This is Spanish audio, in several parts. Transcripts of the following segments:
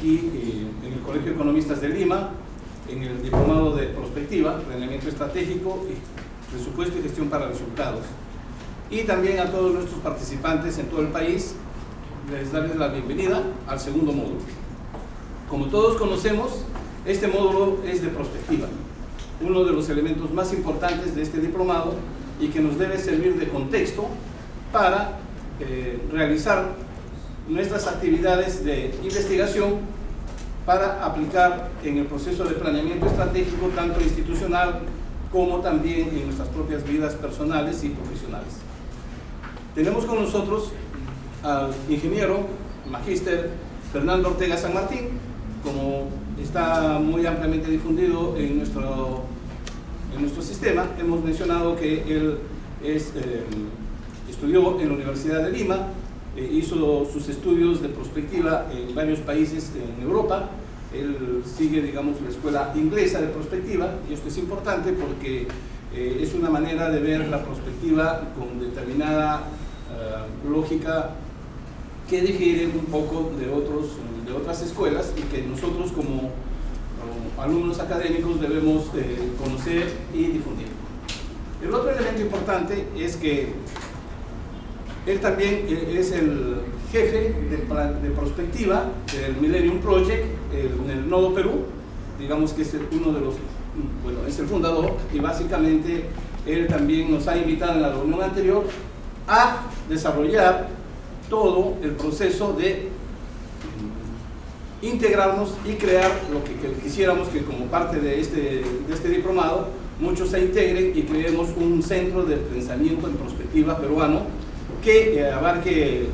aquí en el Colegio de Economistas de Lima, en el Diplomado de Prospectiva, Planeamiento Estratégico, Presupuesto y Gestión para Resultados. Y también a todos nuestros participantes en todo el país, les darles la bienvenida al segundo módulo. Como todos conocemos, este módulo es de prospectiva, uno de los elementos más importantes de este diplomado y que nos debe servir de contexto para realizar nuestras actividades de investigación para aplicar en el proceso de planeamiento estratégico, tanto institucional como también en nuestras propias vidas personales y profesionales. Tenemos con nosotros al ingeniero, magíster Fernando Ortega San Martín, como está muy ampliamente difundido en nuestro sistema. Hemos mencionado que él estudió en la Universidad de Lima, hizo sus estudios de prospectiva en varios países en Europa. Él sigue, digamos, la escuela inglesa de prospectiva, y esto es importante porque es una manera de ver la prospectiva con determinada lógica que difiere un poco de otras escuelas y que nosotros como alumnos académicos debemos conocer y difundir. El otro elemento importante es que él también es el jefe de prospectiva del Millennium Project en el Nodo Perú, digamos que es uno de los, bueno, es el fundador, y básicamente él también nos ha invitado en la reunión anterior a desarrollar todo el proceso de integrarnos y crear lo que quisiéramos que como parte de este diplomado muchos se integren y creemos un centro de pensamiento en prospectiva peruano que abarque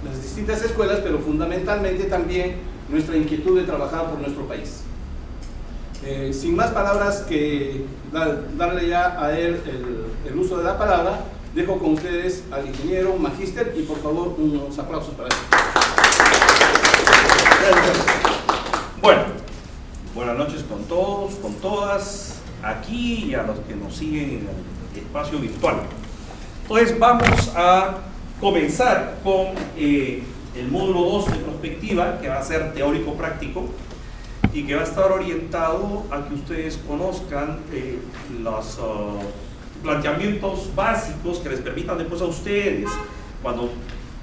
las distintas escuelas, pero fundamentalmente también nuestra inquietud de trabajar por nuestro país. Sin más palabras que darle ya a él el uso de la palabra, dejo con ustedes al ingeniero magíster y por favor unos aplausos para él. Bueno, buenas noches con todos, con todas, aquí y a los que nos siguen en el espacio virtual. Entonces vamos a comenzar con el módulo 2 de prospectiva, que va a ser teórico-práctico y que va a estar orientado a que ustedes conozcan los planteamientos básicos que les permitan después a ustedes, cuando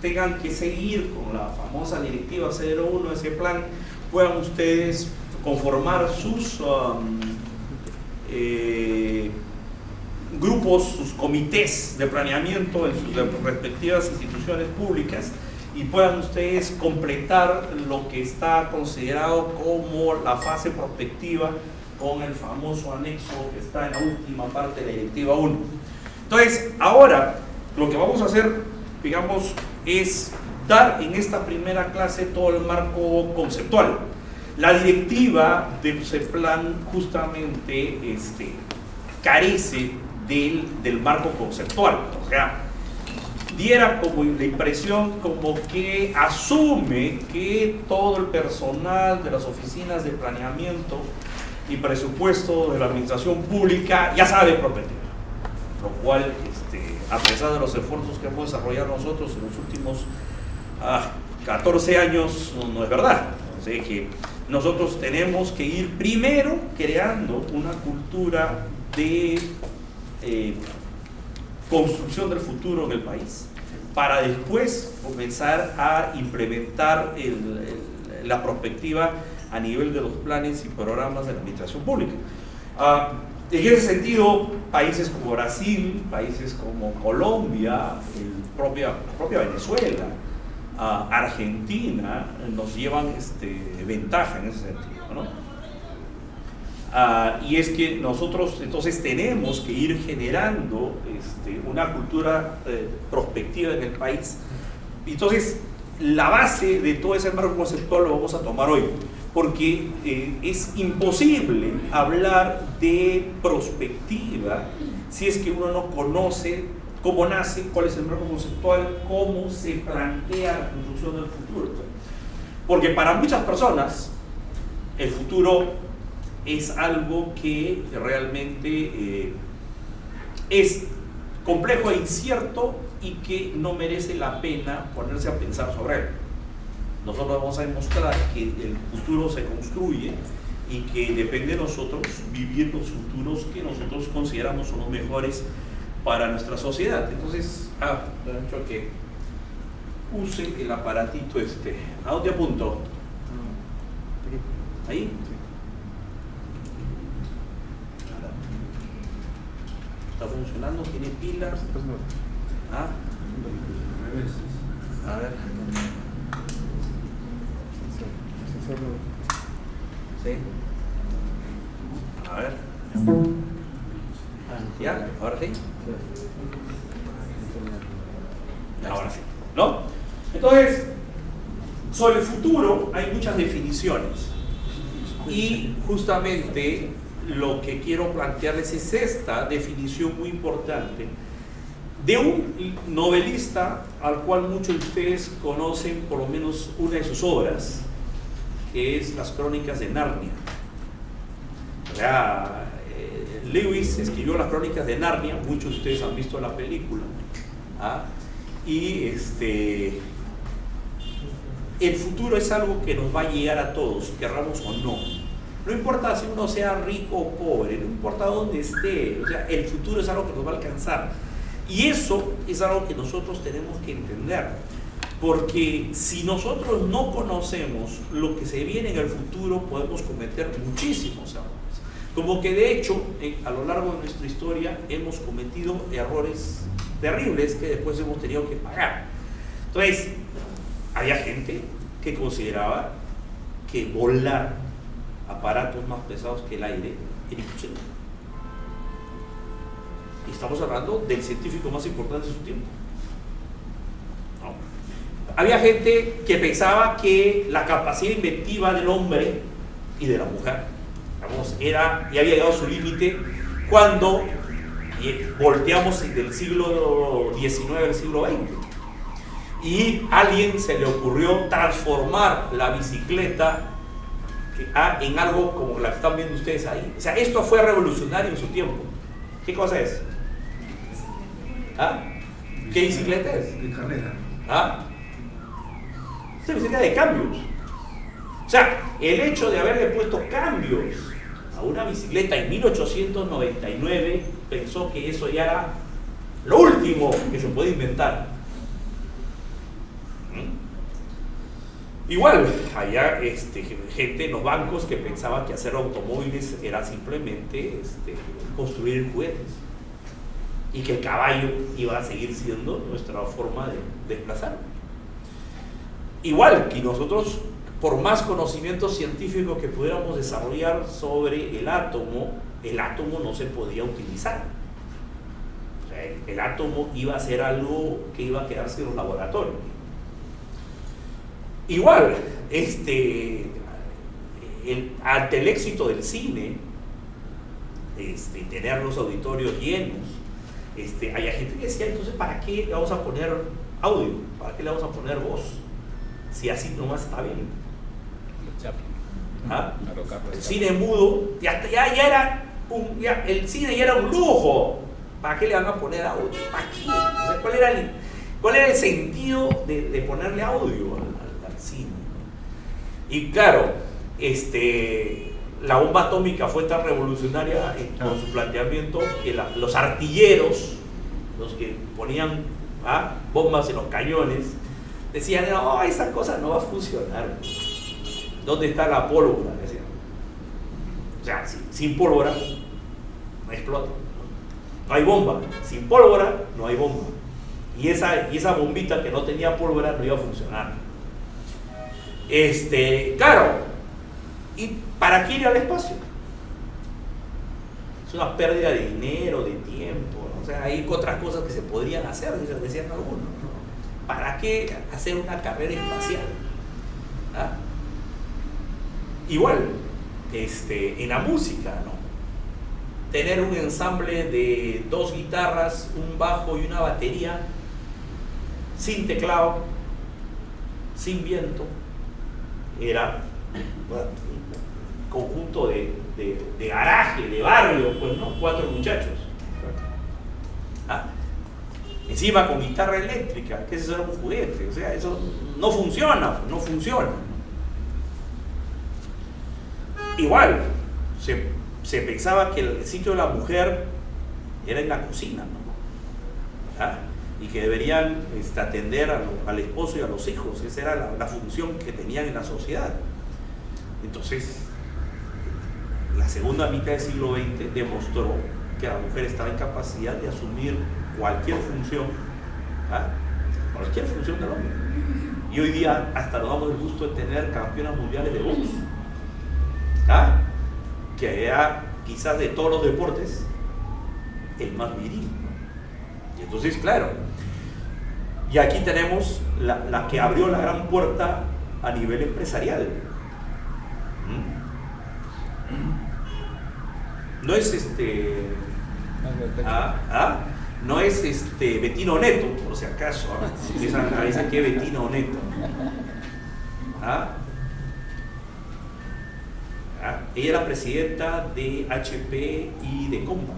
tengan que seguir con la famosa directiva 01, ese plan, puedan ustedes conformar sus grupos, sus comités de planeamiento en sus respectivas instituciones públicas y puedan ustedes completar lo que está considerado como la fase prospectiva con el famoso anexo que está en la última parte de la directiva 1. Entonces, ahora lo que vamos a hacer, digamos, es dar en esta primera clase todo el marco conceptual. La directiva de ese plan justamente carece del marco conceptual, o sea, diera como la impresión como que asume que todo el personal de las oficinas de planeamiento y presupuesto de la administración pública ya sabe prospectiva, lo cual a pesar de los esfuerzos que hemos desarrollado nosotros en los últimos 14 años no es verdad. O sea que nosotros tenemos que ir primero creando una cultura de construcción del futuro en el país, para después comenzar a implementar la prospectiva a nivel de los planes y programas de la administración pública. En ese sentido, países como Brasil, países como Colombia, propia Venezuela, Argentina, nos llevan ventaja en ese sentido, ¿no? Y es que nosotros entonces tenemos que ir generando una cultura prospectiva en el país. Entonces, la base de todo ese marco conceptual lo vamos a tomar hoy, porque es imposible hablar de prospectiva si es que uno no conoce cómo nace, cuál es el marco conceptual, cómo se plantea la construcción del futuro. Porque para muchas personas el futuro es algo que realmente es complejo e incierto y que no merece la pena ponerse a pensar sobre él. Nosotros vamos a demostrar que el futuro se construye y que depende de nosotros vivir los futuros que nosotros consideramos son los mejores para nuestra sociedad. Entonces, le han dicho que use el aparatito este. ¿A dónde apunto? ¿Ahí? ¿Está funcionando? ¿Tiene pilas? ¿Ah? A ver. Sí. A ver. ¿Ya? ¿Ahora sí? Ahora sí. ¿No? Entonces, sobre el futuro hay muchas definiciones. Y justamente lo que quiero plantearles es esta definición muy importante de un novelista al cual muchos de ustedes conocen por lo menos una de sus obras, que es Las Crónicas de Narnia. O sea, Lewis escribió Las Crónicas de Narnia, muchos de ustedes han visto la película, y el futuro es algo que nos va a llegar a todos, querramos o no. No importa si uno sea rico o pobre, no importa dónde esté, o sea, el futuro es algo que nos va a alcanzar. Y eso es algo que nosotros tenemos que entender, porque si nosotros no conocemos lo que se viene en el futuro, podemos cometer muchísimos errores. Como que de hecho, a lo largo de nuestra historia, hemos cometido errores terribles que después hemos tenido que pagar. Entonces, había gente que consideraba que volar aparatos más pesados que el aire era imposible. Y estamos hablando del científico más importante de su tiempo. ¿No? Había gente que pensaba que la capacidad inventiva del hombre y de la mujer, digamos, ya había llegado a su límite cuando volteamos del siglo XIX al siglo XX. Y a alguien se le ocurrió transformar la bicicleta en algo como la que están viendo ustedes ahí. O sea, esto fue revolucionario en su tiempo. ¿Qué cosa es? ¿Qué bicicleta es? De carrera. Es una bicicleta de cambios. O sea, el hecho de haberle puesto cambios a una bicicleta en 1899, pensó que eso ya era lo último que se puede inventar. Igual, había gente en los bancos que pensaba que hacer automóviles era simplemente construir juguetes y que el caballo iba a seguir siendo nuestra forma de desplazarnos. Igual que nosotros, por más conocimiento científico que pudiéramos desarrollar sobre el átomo no se podía utilizar. O sea, el átomo iba a ser algo que iba a quedarse en los laboratorios. Igual, ante el éxito del cine, tener los auditorios llenos, había gente que decía, entonces, ¿para qué le vamos a poner audio? ¿Para qué le vamos a poner voz? Si así nomás está bien. El cine mudo, el cine ya era un lujo. ¿Para qué le van a poner audio? ¿Para qué? O sea, ¿cuál era el sentido de ponerle audio al cine? Y claro, la bomba atómica fue tan revolucionaria con su planteamiento que los artilleros, los que ponían bombas en los cañones, decían, no, esa cosa no va a funcionar. ¿Dónde está la pólvora? Decían. O sea, sin pólvora no explota. No hay bomba. Sin pólvora no hay bomba. Y esa bombita que no tenía pólvora no iba a funcionar. Claro. ¿Y para qué ir al espacio? Es una pérdida de dinero, de tiempo, ¿no? O sea, hay otras cosas que se podrían hacer, decían algunos, ¿no? ¿Para qué hacer una carrera espacial? Igual, en la música, ¿no? Tener un ensamble de 2 guitarras, un bajo y una batería, sin teclado, sin viento, era un conjunto de garaje, de barrio, pues, ¿no? 4 muchachos. encima con guitarra eléctrica, que ese era un juguete, o sea, eso no funciona, no funciona. Igual, se pensaba que el sitio de la mujer era en la cocina, ¿no? ¿Ah? Y que deberían atender al esposo y a los hijos, esa era la función que tenían en la sociedad. Entonces, la segunda mitad del siglo XX demostró que la mujer estaba en capacidad de asumir cualquier función, ¿ah? Cualquier función del hombre. Y hoy día hasta nos damos el gusto de tener campeonas mundiales de box, ¿ah? Que era quizás de todos los deportes el más viril, ¿no? Y entonces, claro, y aquí tenemos la que abrió la gran puerta a nivel empresarial. No es no es Bettino Neto, por si acaso, empiezan a decir que Bettino Neto. Ella era presidenta de HP y de Compaq.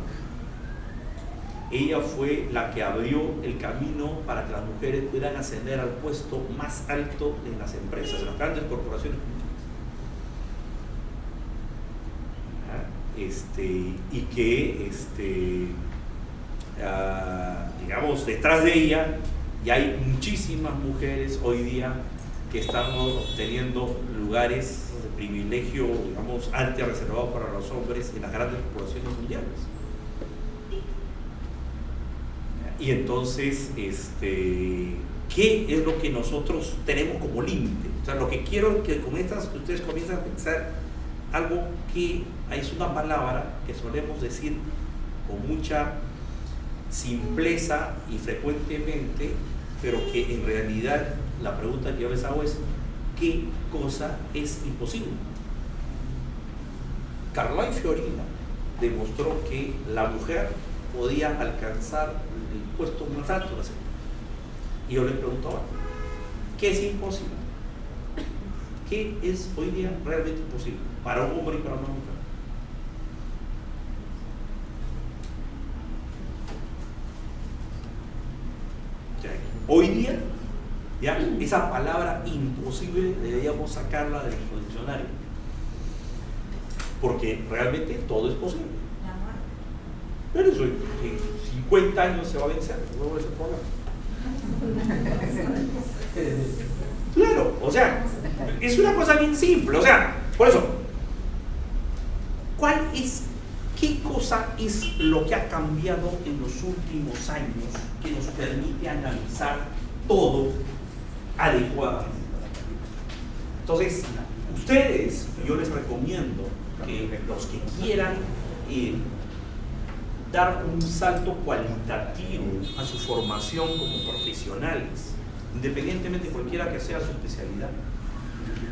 Ella fue la que abrió el camino para que las mujeres pudieran ascender al puesto más alto en las empresas, en las grandes corporaciones. Y que digamos, detrás de ella ya hay muchísimas mujeres hoy día que están obteniendo lugares de privilegio, digamos, antes reservados para los hombres en las grandes corporaciones mundiales. Y entonces, ¿qué es lo que nosotros tenemos como límite? O sea, lo que quiero que con estas que ustedes comiencen a pensar algo que es una palabra que solemos decir con mucha simpleza y frecuentemente, pero que en realidad la pregunta que yo les hago es ¿qué cosa es imposible? Carlyle Fiorina demostró que la mujer podía alcanzar el puesto más alto de la secta. Y yo les pregunto ahora, ¿qué es imposible? ¿Qué es hoy día realmente imposible para un hombre y para una mujer? Hoy día, ya, esa palabra imposible deberíamos sacarla del diccionario, porque realmente todo es posible. Pero eso en 50 años se va a vencer, no es el problema. Claro, o sea, es una cosa bien simple, o sea, por eso, ¿qué cosa es lo que ha cambiado en los últimos años que nos permite analizar todo adecuadamente? Entonces, ustedes, yo les recomiendo que los que quieran dar un salto cualitativo a su formación como profesionales, independientemente de cualquiera que sea su especialidad,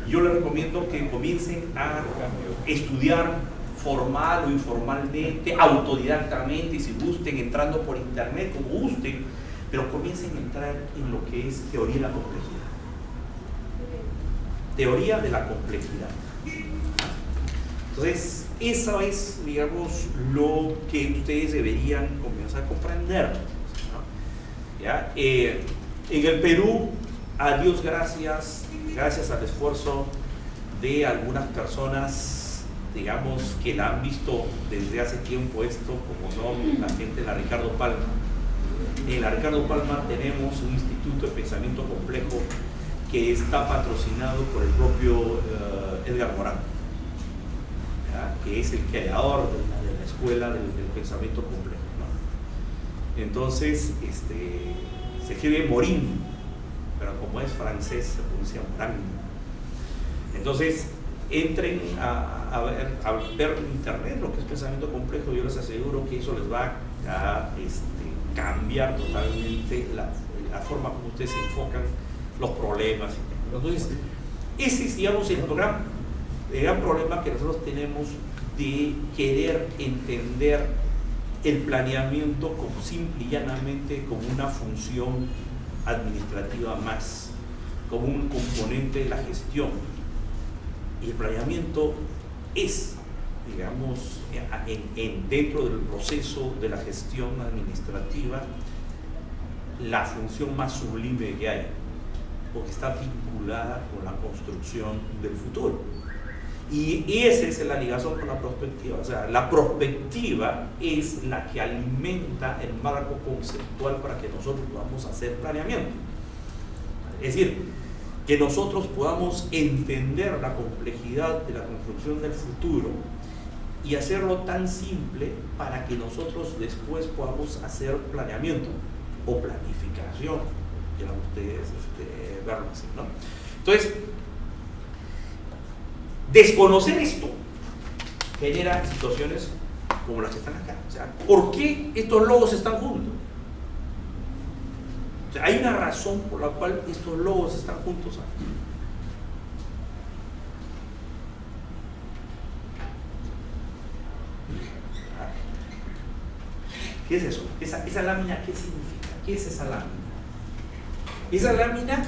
yo les recomiendo que comiencen a estudiar formal o informalmente, autodidactamente, y si gusten, entrando por internet, como gusten, pero comiencen a entrar en lo que es teoría de la complejidad. Teoría de la complejidad. Entonces, eso es, digamos, lo que ustedes deberían comenzar a comprender, ¿no? ¿Ya? En el Perú, a Dios gracias, gracias al esfuerzo de algunas personas, digamos, que la han visto desde hace tiempo esto, como son la gente de la Ricardo Palma. En la Ricardo Palma tenemos un instituto de pensamiento complejo que está patrocinado por el propio Edgar Morán, que es el creador de la escuela del pensamiento complejo, ¿no? Entonces, se escribe Morin, pero como es francés se pronuncia Morán. Entonces, entren a ver en internet lo que es pensamiento complejo. Yo les aseguro que eso les va a cambiar totalmente la forma como ustedes se enfocan los problemas. Entonces, ese es, digamos, el gran problema que nosotros tenemos de querer entender el planeamiento como simple y llanamente como una función administrativa más, como un componente de la gestión. Y el planeamiento es, digamos, dentro del proceso de la gestión administrativa, la función más sublime que hay, porque está vinculada con la construcción del futuro. Y esa es la ligación con la prospectiva. O sea, la prospectiva es la que alimenta el marco conceptual para que nosotros podamos hacer planeamiento. Es decir, que nosotros podamos entender la complejidad de la construcción del futuro y hacerlo tan simple para que nosotros después podamos hacer planeamiento o planificación, quieran ustedes verlo así, ¿no? Entonces, desconocer esto genera situaciones como las que están acá. O sea, ¿por qué estos logos están juntos? O sea, hay una razón por la cual estos logos están juntos aquí. ¿Qué es eso? Esa lámina, ¿qué significa? ¿Qué es esa lámina? Esa lámina,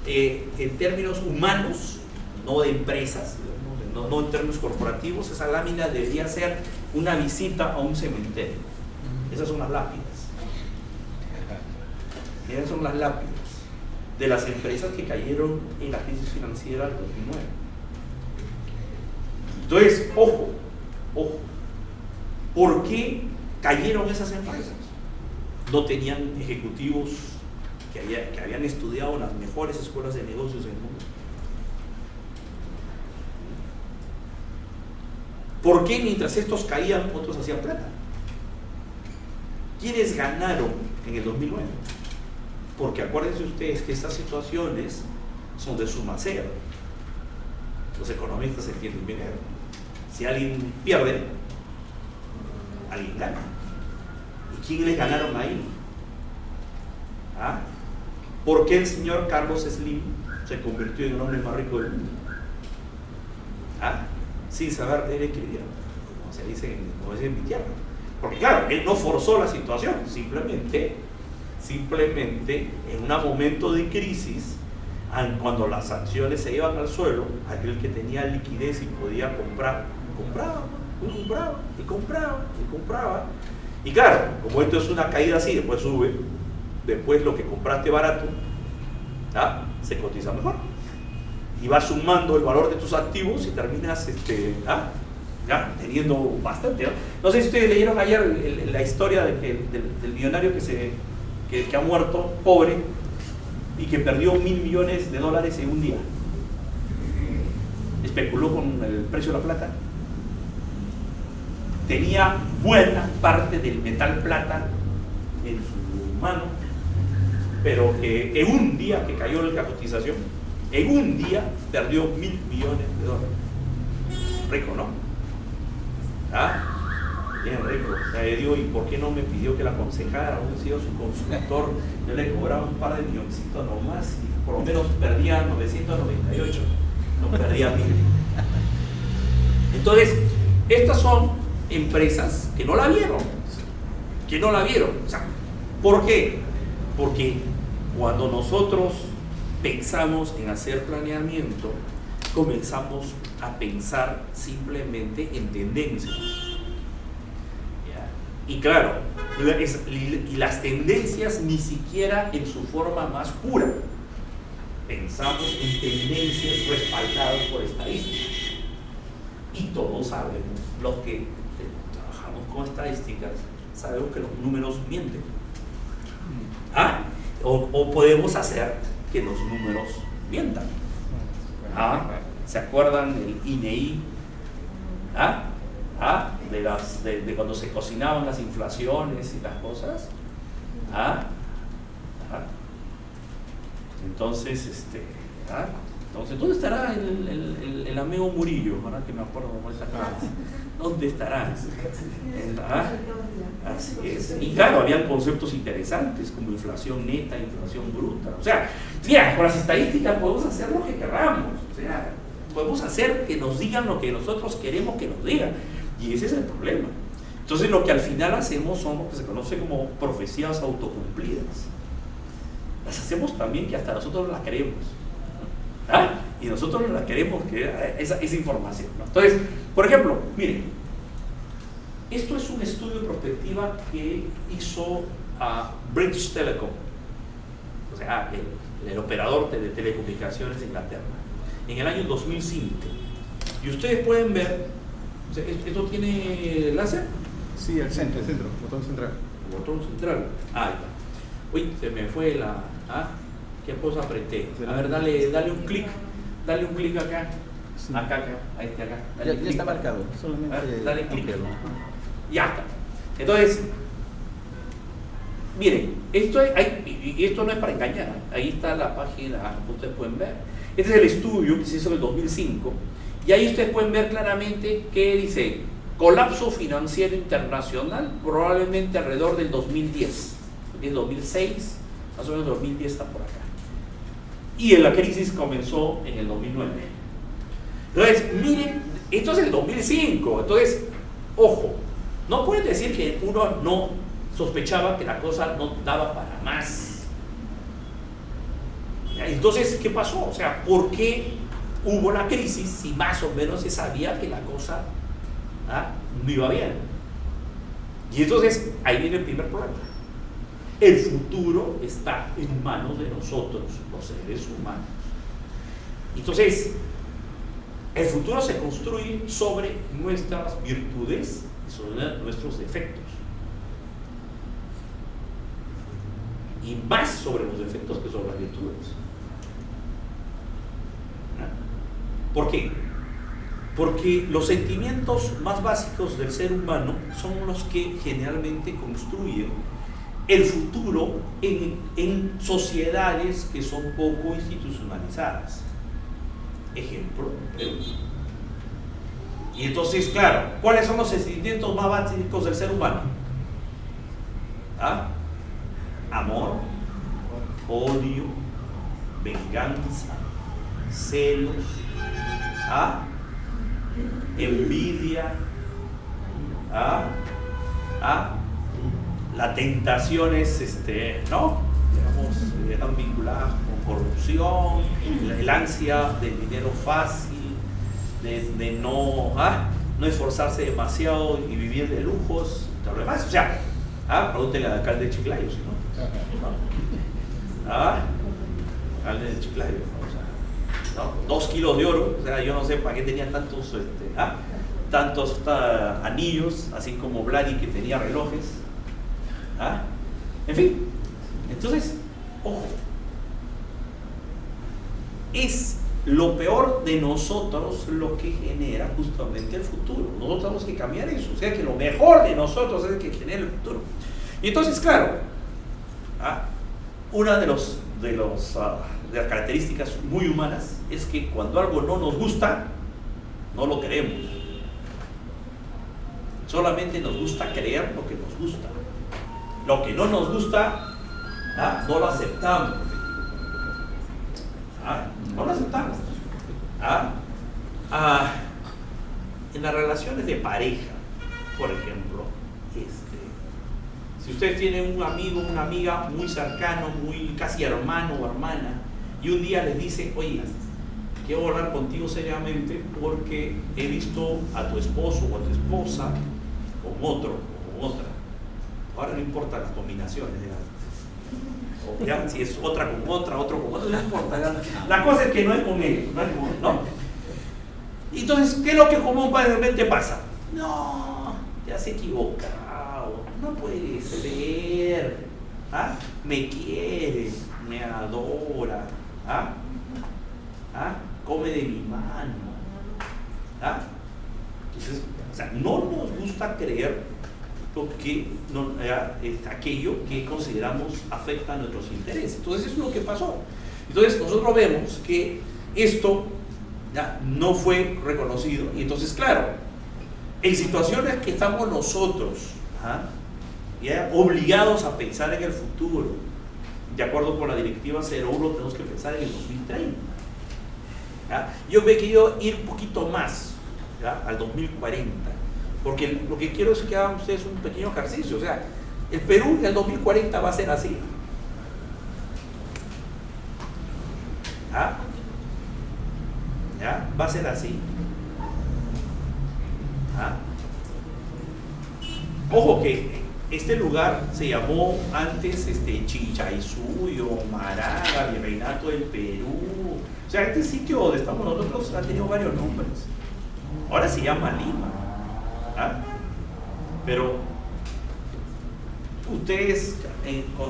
en términos humanos, no de empresas, no en términos corporativos, esa lámina debería ser una visita a un cementerio. Esas son las lápidas. Esas son las lápidas de las empresas que cayeron en la crisis financiera del 2009. Entonces, ojo, ¿por qué cayeron esas empresas? No tenían ejecutivos que habían estudiado en las mejores escuelas de negocios del mundo. ¿Por qué mientras estos caían, otros hacían plata? ¿Quiénes ganaron en el 2009? Porque acuérdense ustedes que estas situaciones son de suma cero. Los economistas entienden bien eso. Si alguien pierde, alguien gana. ¿Y quiénes ganaron ahí? ¿Ah? ¿Por qué el señor Carlos Slim se convirtió en el hombre más rico del mundo? ¿Ah? Sin saber leer y escribir, como se dice en mi tierra. Porque claro, él no forzó la situación, simplemente en un momento de crisis, cuando las acciones se iban al suelo, aquel que tenía liquidez y podía comprar, compraba. Y claro, como esto es una caída así, después sube, después lo que compraste barato, ¿ah? Se cotiza mejor. Y vas sumando el valor de tus activos y terminas ya teniendo bastante, ¿no? No sé si ustedes leyeron ayer la historia del millonario que ha muerto pobre y que perdió $1.000 millones en un día. Especuló con el precio de la plata. Tenía buena parte del metal plata en su mano, pero que en un día que cayó la cotización, en un día perdió $1.000 millones. Rico, ¿no? ¿Ah? Bien rico. O sea, digo, ¿y por qué no me pidió que la aconsejara? Hubiera sido su consultor, yo le cobraba un par de milloncitos nomás y por lo menos perdía 998, no perdía 1.000. Entonces, estas son empresas que no la vieron. O sea, ¿por qué? Porque cuando nosotros pensamos en hacer planeamiento, comenzamos a pensar simplemente en tendencias. ¿Ya? Y claro, y las tendencias ni siquiera en su forma más pura. Pensamos en tendencias respaldadas por estadísticas. Y todos sabemos, los que trabajamos con estadísticas, sabemos que los números mienten. ¿Ah? O podemos hacer que los números mientan. ¿Ah? ¿Se acuerdan del INEI? ¿Ah? ¿Ah? De cuando se cocinaban las inflaciones y las cosas. ¿Ah? ¿Ah? Entonces, entonces, ¿dónde estará el amigo Murillo? Ahora que me acuerdo cómo es esa frase. ¿Dónde estará? ¿Ah? Así es. Y claro, habían conceptos interesantes como inflación neta, inflación bruta. O sea, mira, con las estadísticas podemos hacer lo que queramos. O sea, podemos hacer que nos digan lo que nosotros queremos que nos digan. Y ese es el problema. Entonces, lo que al final hacemos son lo que se conoce como profecías autocumplidas. Las hacemos también que hasta nosotros las queremos. ¿Ah? Y nosotros las queremos que esa información, ¿no? Entonces, por ejemplo, miren, esto es un estudio de prospectiva que hizo a British Telecom o sea, el operador de telecomunicaciones de Inglaterra, en el año 2005. Y ustedes pueden ver, o sea, ¿esto tiene láser? Sí, el centro, botón central. El botón central. Ah, ahí está. Uy, se me fue la... ¿Ah? ¿Qué cosa apreté? A ver, dale un clic. Dale un clic acá. Sí. Acá, ahí está acá. Ya está marcado, solamente... Dale clic. Ya está. Entonces, miren, esto no es para engañar. Ahí está la página que ustedes pueden ver. Este es el estudio que se hizo en el 2005. Y ahí ustedes pueden ver claramente que dice colapso financiero internacional, probablemente alrededor del 2010. Del 2006, más o menos 2010 está por acá. Y la crisis comenzó en el 2009. Entonces, miren, esto es el 2005. Entonces, ojo, no pueden decir que uno no sospechaba que la cosa no daba para más. Entonces, ¿qué pasó? O sea, ¿por qué hubo la crisis si más o menos se sabía que la cosa no iba bien? Y entonces, ahí viene el primer problema. El futuro está en manos de nosotros, los seres humanos. Entonces, el futuro se construye sobre nuestras virtudes y sobre nuestros defectos. Y más sobre los defectos que sobre las virtudes. ¿Por qué? Porque los sentimientos más básicos del ser humano son los que generalmente construyen el futuro en sociedades que son poco institucionalizadas. Ejemplo, Perú. Y entonces, claro, ¿cuáles son los sentimientos más básicos del ser humano? Amor, odio, venganza, celos, envidia, la tentación es, ¿no? Digamos, están vinculadas con corrupción, el ansia del dinero fácil, de no esforzarse demasiado y vivir de lujos, todo lo demás. O sea, pregúntenle al alcalde de Chiclayo, ¿sí, no? Alcalde de Chiclayo, o sea, ¿no? 2 kilos de oro, o sea, yo no sé para qué tenía tantos, tantos anillos, así como Vladi que tenía relojes. En fin, entonces, ojo, es lo peor de nosotros lo que genera justamente el futuro. Nosotros tenemos que cambiar eso, o sea que lo mejor de nosotros es el que genera el futuro. Y entonces, claro, una de las características muy humanas es que cuando algo no nos gusta, no lo queremos. Solamente nos gusta creer lo que nos gusta. Lo que no nos gusta, no lo aceptamos. No lo aceptamos. En las relaciones de pareja, por ejemplo, si ustedes tienen un amigo, una amiga muy cercano, muy casi hermano o hermana, y un día les dice, oye, quiero hablar contigo seriamente porque he visto a tu esposo o a tu esposa con otro o con otra. Ahora no importa las combinaciones, ya, si es otra con otra, otro con otro, no importa. La cosa es que no es con él, ¿no? Entonces, ¿qué es lo que comúnmente pasa? No, ya se ha equivocado, no puede ser, me quiere, me adora, come de mi mano, Entonces, o sea, no nos gusta creer que es aquello que consideramos afecta a nuestros intereses. Entonces eso es lo que pasó. Entonces nosotros vemos que esto no fue reconocido y entonces claro, en situaciones que estamos nosotros obligados a pensar en el futuro, de acuerdo con la directiva 01 tenemos que pensar en el 2030. Yo me quiero ir un poquito más al 2040. Porque lo que quiero es que hagan ustedes un pequeño ejercicio. O sea, el Perú en el 2040 va a ser así. Va a ser así. Ojo que este lugar se llamó antes Chinchaysuyo, Maraga, Virreinato del Perú. O sea, este sitio donde estamos nosotros ha tenido varios nombres. Ahora se llama Lima. ¿Ah? Pero ustedes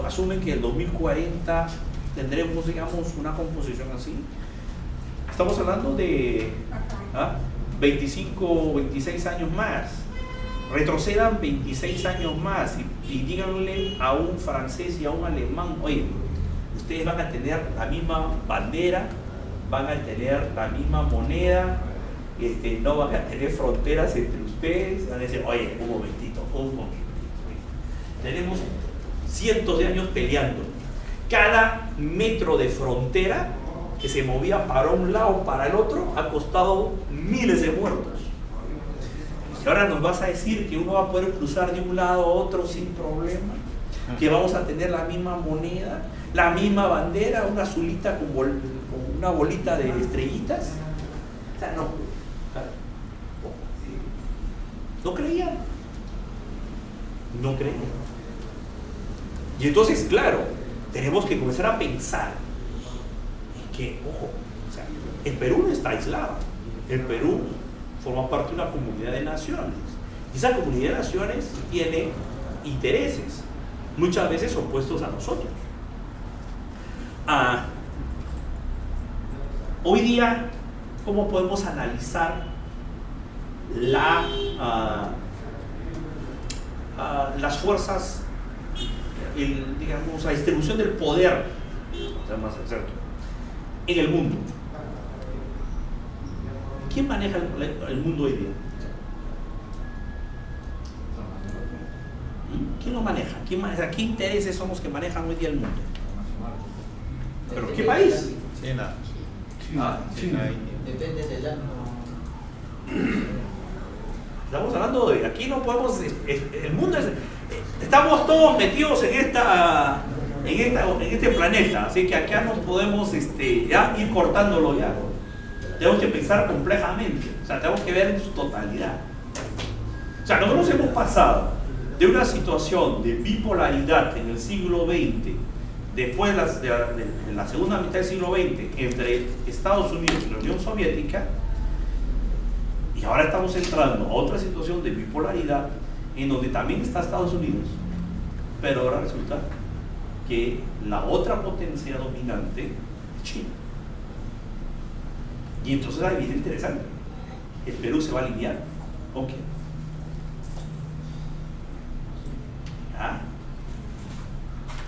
asumen que en el 2040 tendremos, digamos, una composición así. Estamos hablando de 25 o 26 años más. Retrocedan 26 años más y díganle a un francés y a un alemán, oye, ustedes van a tener la misma bandera, van a tener la misma moneda, no van a tener fronteras entre ustedes, van a decir, oye, un momentito. Tenemos cientos de años peleando. Cada metro de frontera que se movía para un lado o para el otro ha costado miles de muertos. Y ahora nos vas a decir que uno va a poder cruzar de un lado a otro sin problema, que vamos a tener la misma moneda, la misma bandera, una azulita con una bolita de estrellitas. O sea, no creían. Y entonces, claro, tenemos que comenzar a pensar en que, ojo, o sea, el Perú no está aislado. El Perú forma parte de una comunidad de naciones. Y esa comunidad de naciones tiene intereses, muchas veces opuestos a nosotros. Hoy día, ¿cómo podemos analizar las fuerzas, digamos, la distribución del poder, más exacto, en el mundo? ¿Quién maneja el mundo hoy día? ¿Quién lo maneja? ¿Qué intereses son los que manejan hoy día el mundo? ¿Pero qué país? China. China. Depende del año. Estamos hablando de, aquí no podemos, el mundo es, estamos todos metidos en este planeta, así que acá no podemos ya ir cortándolo ya. Tenemos que pensar complejamente, o sea, tenemos que ver en su totalidad. O sea, nosotros hemos pasado de una situación de bipolaridad en el siglo XX, después de la segunda mitad del siglo XX, entre Estados Unidos y la Unión Soviética, y ahora estamos entrando a otra situación de bipolaridad en donde también está Estados Unidos, pero ahora resulta que la otra potencia dominante es China. Y entonces ahí viene interesante. ¿El Perú se va a alinear con quién?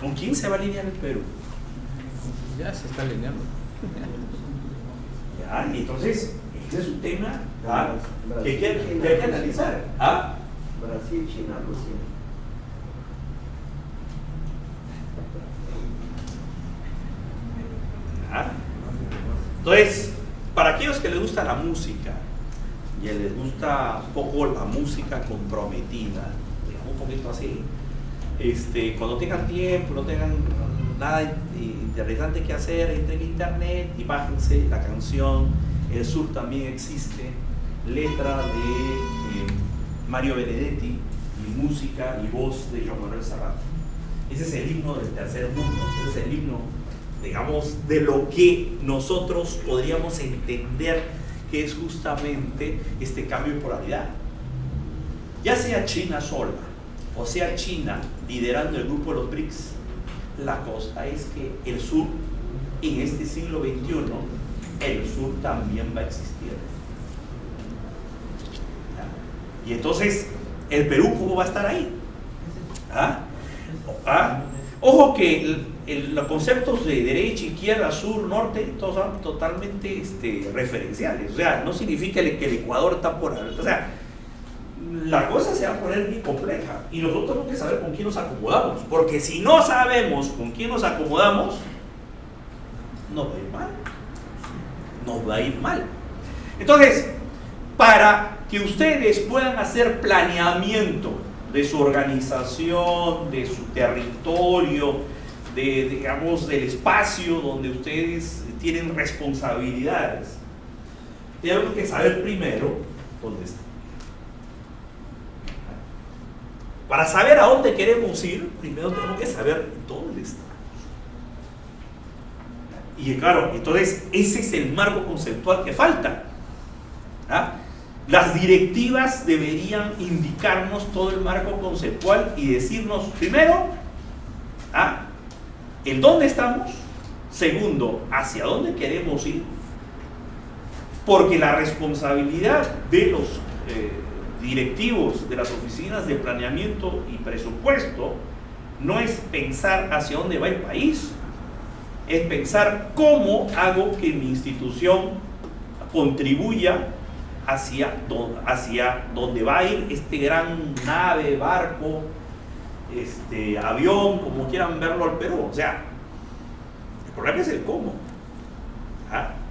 ¿Con quién se va a alinear el Perú? Ya se está alineando. Ya, y entonces, ese es un tema que hay que analizar. Brasil, China, Rusia. Entonces, para aquellos que les gusta la música y les gusta un poco la música comprometida, digamos un poquito así, cuando tengan tiempo, no tengan nada interesante que hacer, entren en internet y bájense la canción El Sur También Existe, letra de Mario Benedetti y música y voz de Joan Manuel Serrat. Ese es el himno del tercer mundo, ese es el himno, digamos, de lo que nosotros podríamos entender que es justamente este cambio de polaridad. Ya sea China sola, o sea China liderando el grupo de los BRICS, la cosa es que el sur, en este siglo XXI, el sur también va a existir. ¿Ya? Y entonces, ¿el Perú cómo va a estar ahí? Ojo que los conceptos de derecha, izquierda, sur, norte, todos son totalmente referenciales. O sea, no significa que el Ecuador está por ahí. O sea, la cosa se va a poner muy compleja y nosotros tenemos que saber con quién nos acomodamos, porque si no sabemos con quién nos acomodamos, nos va a ir mal. Nos va a ir mal. Entonces, para que ustedes puedan hacer planeamiento de su organización, de su territorio, digamos, del espacio donde ustedes tienen responsabilidades, tenemos que saber primero dónde están. Para saber a dónde queremos ir, primero tenemos que saber dónde estamos. Y claro, entonces ese es el marco conceptual que falta. Las directivas deberían indicarnos todo el marco conceptual y decirnos, primero, en dónde estamos, segundo, hacia dónde queremos ir, porque la responsabilidad de los directivos de las oficinas de planeamiento y presupuesto no es pensar hacia dónde va el país, es pensar cómo hago que mi institución contribuya hacia donde va a ir este gran nave, barco, avión, como quieran verlo al Perú. O sea, el problema es el cómo.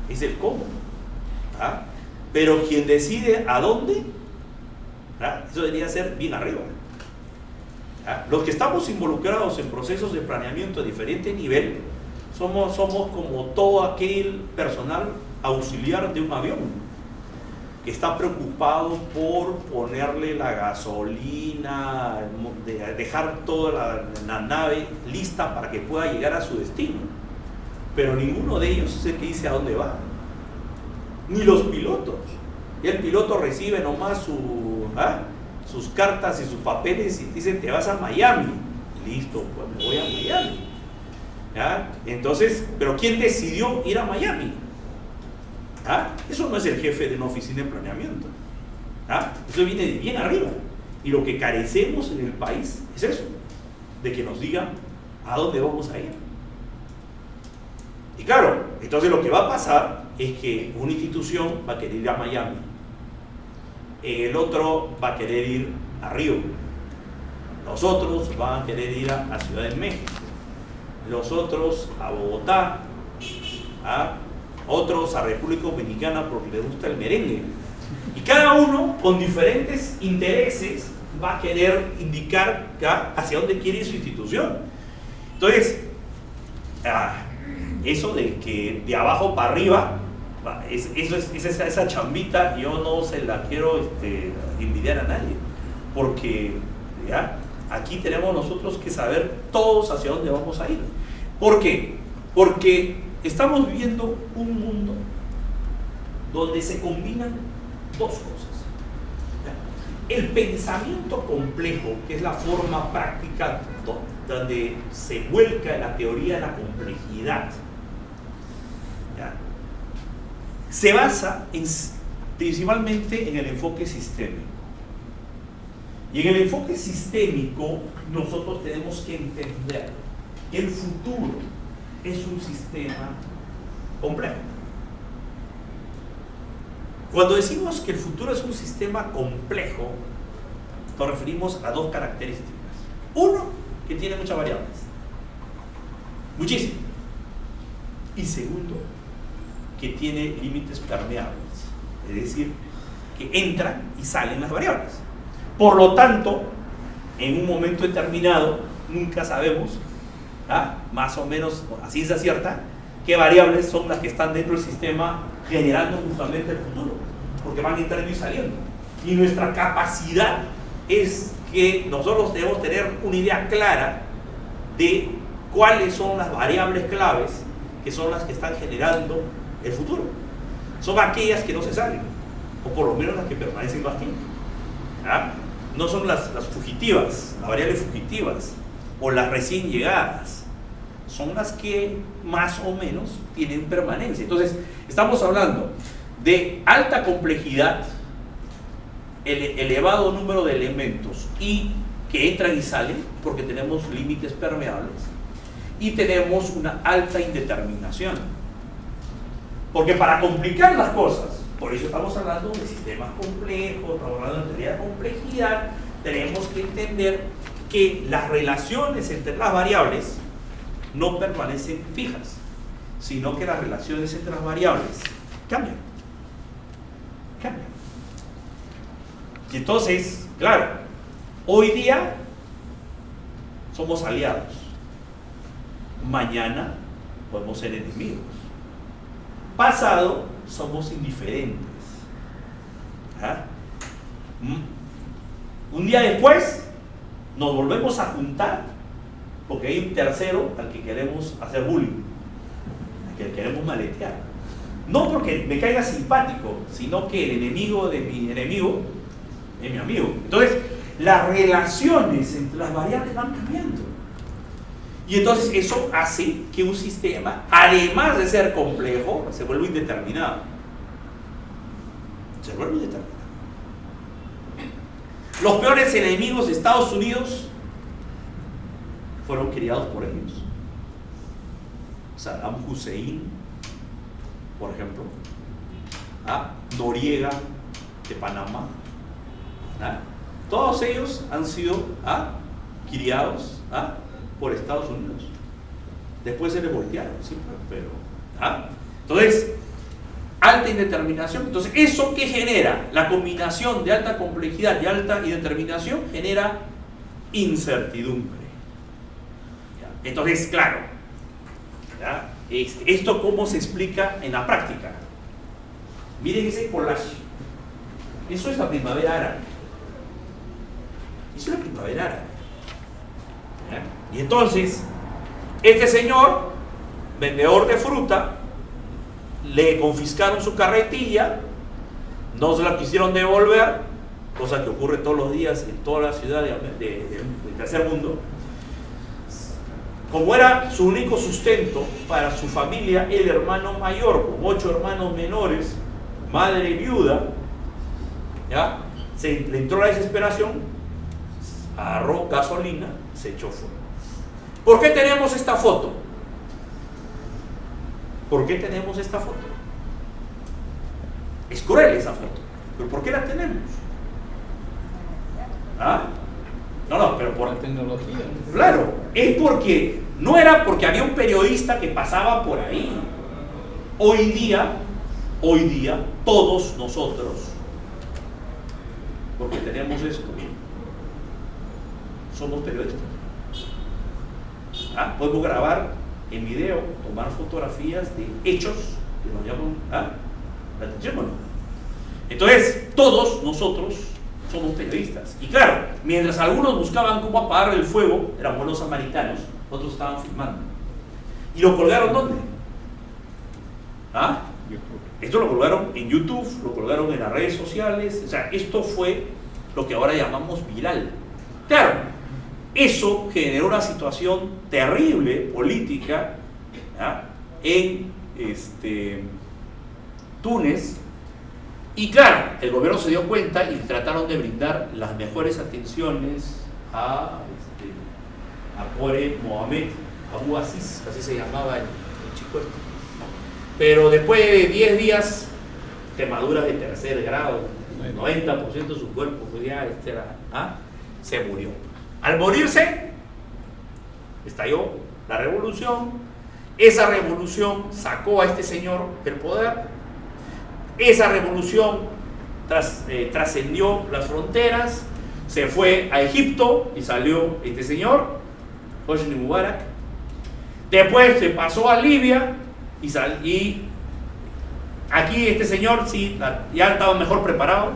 Es el cómo. Pero quien decide a dónde, eso debería ser bien arriba. Los que estamos involucrados en procesos de planeamiento a diferente nivel somos como todo aquel personal auxiliar de un avión que está preocupado por ponerle la gasolina, dejar toda la nave lista para que pueda llegar a su destino, pero ninguno de ellos es el que dice a dónde va, ni los pilotos. Y el piloto recibe nomás sus cartas y sus papeles y dicen te vas a Miami. Listo, pues me voy a Miami. Entonces, pero ¿quién decidió ir a Miami? Eso no es el jefe de una oficina de planeamiento. Eso viene de bien arriba. Y lo que carecemos en el país es eso, de que nos digan a dónde vamos a ir. Y claro, entonces lo que va a pasar es que una institución va a querer ir a Miami, el otro va a querer ir a Río, los otros van a querer ir a Ciudad de México, los otros a Bogotá, otros a República Dominicana porque les gusta el merengue. Y cada uno con diferentes intereses va a querer indicar hacia dónde quiere ir su institución. Entonces, eso de que de abajo para arriba, esa chambita yo no se la quiero envidiar a nadie, porque aquí tenemos nosotros que saber todos hacia dónde vamos a ir. ¿Por qué? Porque estamos viviendo un mundo donde se combinan dos cosas. El pensamiento complejo, que es la forma práctica donde se vuelca la teoría de la complejidad, se basa principalmente en el enfoque sistémico. Y en el enfoque sistémico nosotros tenemos que entender que el futuro es un sistema complejo. Cuando decimos que el futuro es un sistema complejo, nos referimos a dos características. Uno, que tiene muchas variables, muchísimo. Y segundo, que tiene límites permeables, es decir, que entran y salen las variables. Por lo tanto, en un momento determinado, nunca sabemos, más o menos a ciencia cierta, qué variables son las que están dentro del sistema generando justamente el futuro, porque van entrando y saliendo. Y nuestra capacidad es que nosotros debemos tener una idea clara de cuáles son las variables claves que son las que están generando el futuro. Son aquellas que no se salen, o por lo menos las que permanecen más tiempo. No son las fugitivas, las variables fugitivas, o las recién llegadas. Son las que más o menos tienen permanencia. Entonces, estamos hablando de alta complejidad, el elevado número de elementos y que entran y salen, porque tenemos límites permeables, y tenemos una alta indeterminación. Porque para complicar las cosas, por eso estamos hablando de sistemas complejos, estamos hablando de teoría de complejidad, tenemos que entender que las relaciones entre las variables no permanecen fijas, sino que las relaciones entre las variables cambian. Y entonces, claro, hoy día somos aliados, mañana podemos ser enemigos, pasado somos indiferentes. Un día después nos volvemos a juntar porque hay un tercero al que queremos hacer bullying, al que queremos maletear. No porque me caiga simpático, sino que el enemigo de mi enemigo es mi amigo. Entonces, las relaciones entre las variables van cambiando. Y entonces eso hace que un sistema, además de ser complejo, se vuelva indeterminado. Se vuelve indeterminado. Los peores enemigos de Estados Unidos fueron criados por ellos. Saddam Hussein, por ejemplo, Noriega de Panamá, todos ellos han sido criados por Estados Unidos. Después se les voltearon, sí, pero entonces, alta indeterminación. Entonces, ¿eso qué genera? La combinación de alta complejidad y alta indeterminación genera incertidumbre. Entonces, claro, ¿esto cómo se explica en la práctica? Miren ese collage. Eso es la primavera árabe. Eso es la primavera árabe. Y entonces, este señor, vendedor de fruta, le confiscaron su carretilla, no se la quisieron devolver, cosa que ocurre todos los días en toda la ciudad del tercer mundo. Como era su único sustento para su familia, el hermano mayor, con 8 hermanos menores, madre viuda, le entró la desesperación, agarró gasolina, se echó fuego. ¿Por qué tenemos esta foto? ¿Por qué tenemos esta foto? Es cruel esa foto, pero ¿por qué la tenemos? No, pero por la tecnología. Claro, es porque no era porque había un periodista que pasaba por ahí. Hoy día, todos nosotros, porque tenemos esto, somos periodistas. Podemos grabar en video, tomar fotografías de hechos que nos llaman la atención, ¿o no? Entonces, todos nosotros somos periodistas. Y claro, mientras algunos buscaban cómo apagar el fuego, eran buenos samaritanos, otros estaban filmando. ¿Y lo colgaron dónde? Esto lo colgaron en YouTube, lo colgaron en las redes sociales. O sea, esto fue lo que ahora llamamos viral. Claro, eso generó una situación terrible política en Túnez. Y claro, el gobierno se dio cuenta y trataron de brindar las mejores atenciones a pobre Mohamed Abu Aziz, así se llamaba el chico este. Pero después de 10 días, quemaduras de tercer grado, 90% de su cuerpo pues ya se murió. Al morirse, estalló la revolución. Esa revolución sacó a este señor del poder. Esa revolución trascendió las fronteras, se fue a Egipto y salió este señor, Hosni Mubarak. Después se pasó a Libia y aquí este señor sí ya estaba mejor preparado.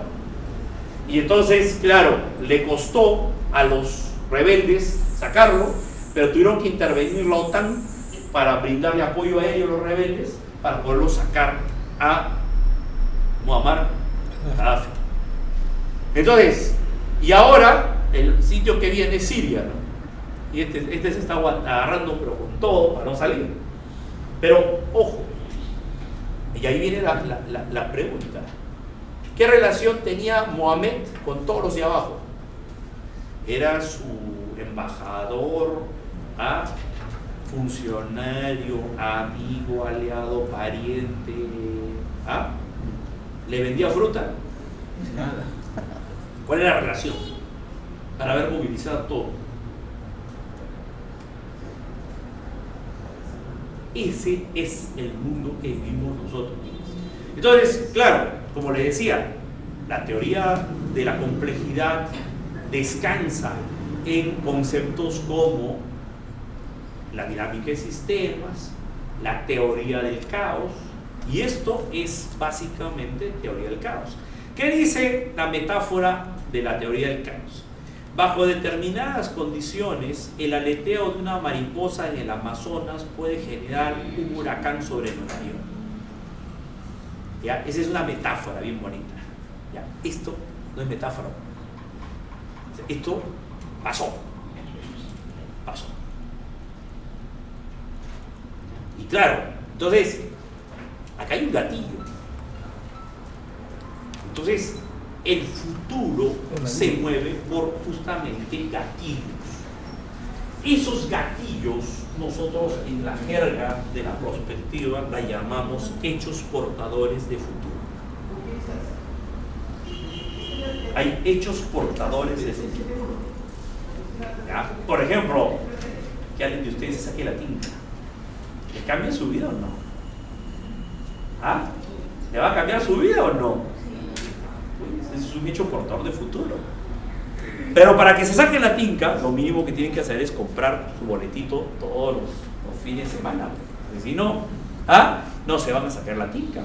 Y entonces, claro, le costó a los rebeldes sacarlo, pero tuvieron que intervenir la OTAN para brindarle apoyo a ellos, los rebeldes, para poderlo sacar a Muammar Gaddafi. Entonces, y ahora el sitio que viene es Siria, ¿no? Y este se está agarrando pero con todo para no salir. Pero ojo, y ahí viene la pregunta: ¿qué relación tenía Mohamed con todos los de abajo? Era su embajador, funcionario, amigo, aliado, pariente, ¿le vendía fruta? Nada. ¿Cuál era la relación? Para haber movilizado todo. Ese es el mundo que vivimos nosotros. Entonces, claro, como les decía, la teoría de la complejidad descansa en conceptos como la dinámica de sistemas, la teoría del caos, y esto es básicamente teoría del caos. ¿Qué dice la metáfora de la teoría del caos? bajo determinadas condiciones, el aleteo de una mariposa en el Amazonas puede generar un huracán sobre Nueva York. ¿Ya? Esa es una metáfora bien bonita. ¿Ya? Esto no es metáfora. Esto pasó. Pasó. Y claro, entonces, acá hay un gatillo. Entonces, el futuro se mueve por justamente gatillos. Esos gatillos, nosotros en la jerga de la prospectiva la llamamos hechos portadores de futuro. Hay hechos portadores de futuro. ¿Ya? Por ejemplo, que alguien de ustedes se saque la tinta. ¿Le cambia su vida o no? ¿Ah? ¿Le va a cambiar su vida o no? Pues es un hecho portador de futuro. Pero para que se saque la tinta, lo mínimo que tienen que hacer es comprar su boletito todos los fines de semana. Porque si no, no se van a sacar la tinta.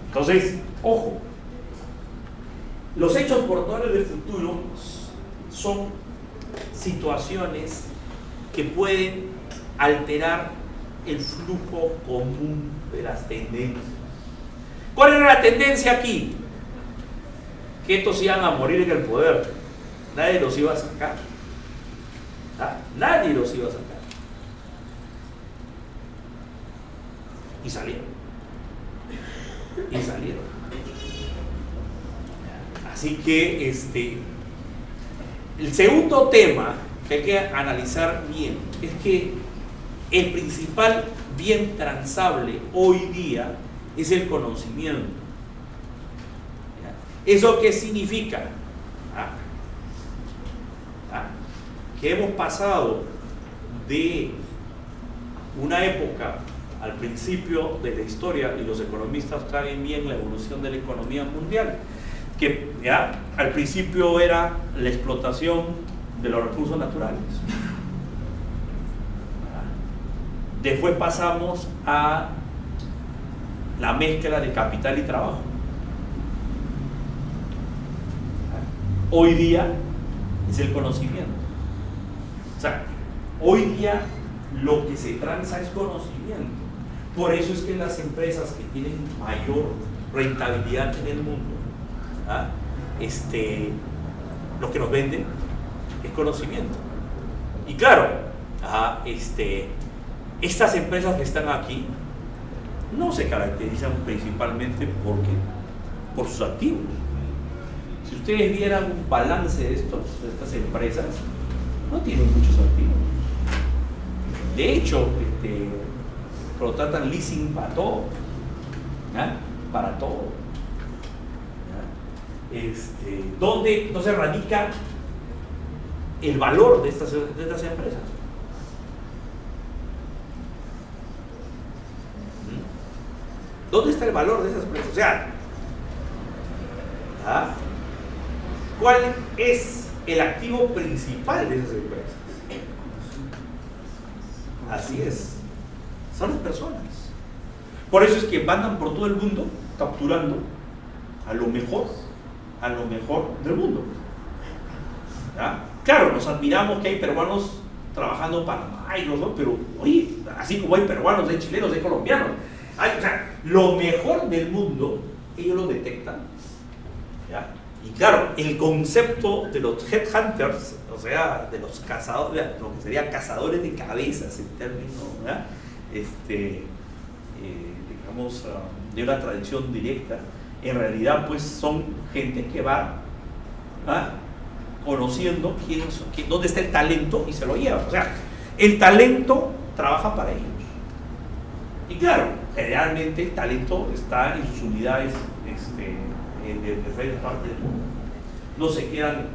Entonces, ojo, los hechos portadores de futuro son situaciones que pueden alterar el flujo común de las tendencias. ¿Cuál era la tendencia aquí? Que estos iban a morir en el poder. Nadie los iba a sacar. Nadie los iba a sacar. Y salieron. Y salieron. Así que el segundo tema que hay que analizar bien es que el principal bien transable hoy día es el conocimiento. ¿Eso qué significa? Que hemos pasado de una época al principio de la historia, y los economistas saben bien la evolución de la economía mundial, que al principio era la explotación de los recursos naturales. Después pasamos a la mezcla de capital y trabajo. Hoy día es el conocimiento. O sea, hoy día lo que se transa es conocimiento. Por eso es que las empresas que tienen mayor rentabilidad en el mundo, lo que nos venden es conocimiento. Y claro, estas empresas que están aquí no se caracterizan principalmente por sus activos. Si ustedes vieran un balance de estas empresas, no tienen muchos activos. De hecho, contratan leasing para todo, para todo. ¿Dónde se radica el valor de estas empresas? ¿Dónde está el valor de esas empresas? O sea, ¿cuál es el activo principal de esas empresas? Así es, son las personas. Por eso es que andan por todo el mundo capturando a lo mejor del mundo. Claro, nos admiramos que hay peruanos trabajando para Microsoft, pero oye, así como hay peruanos, hay chilenos, hay colombianos. O sea, lo mejor del mundo, ellos lo detectan. Y claro, el concepto de los headhunters, o sea, de los cazadores, lo que sería cazadores de cabezas en términos, digamos, de una tradición directa, en realidad pues son gente que va conociendo dónde está el talento y se lo lleva. O sea, el talento trabaja para ellos. Y claro, generalmente el talento está en sus unidades de diferentes partes del mundo. No se quedan,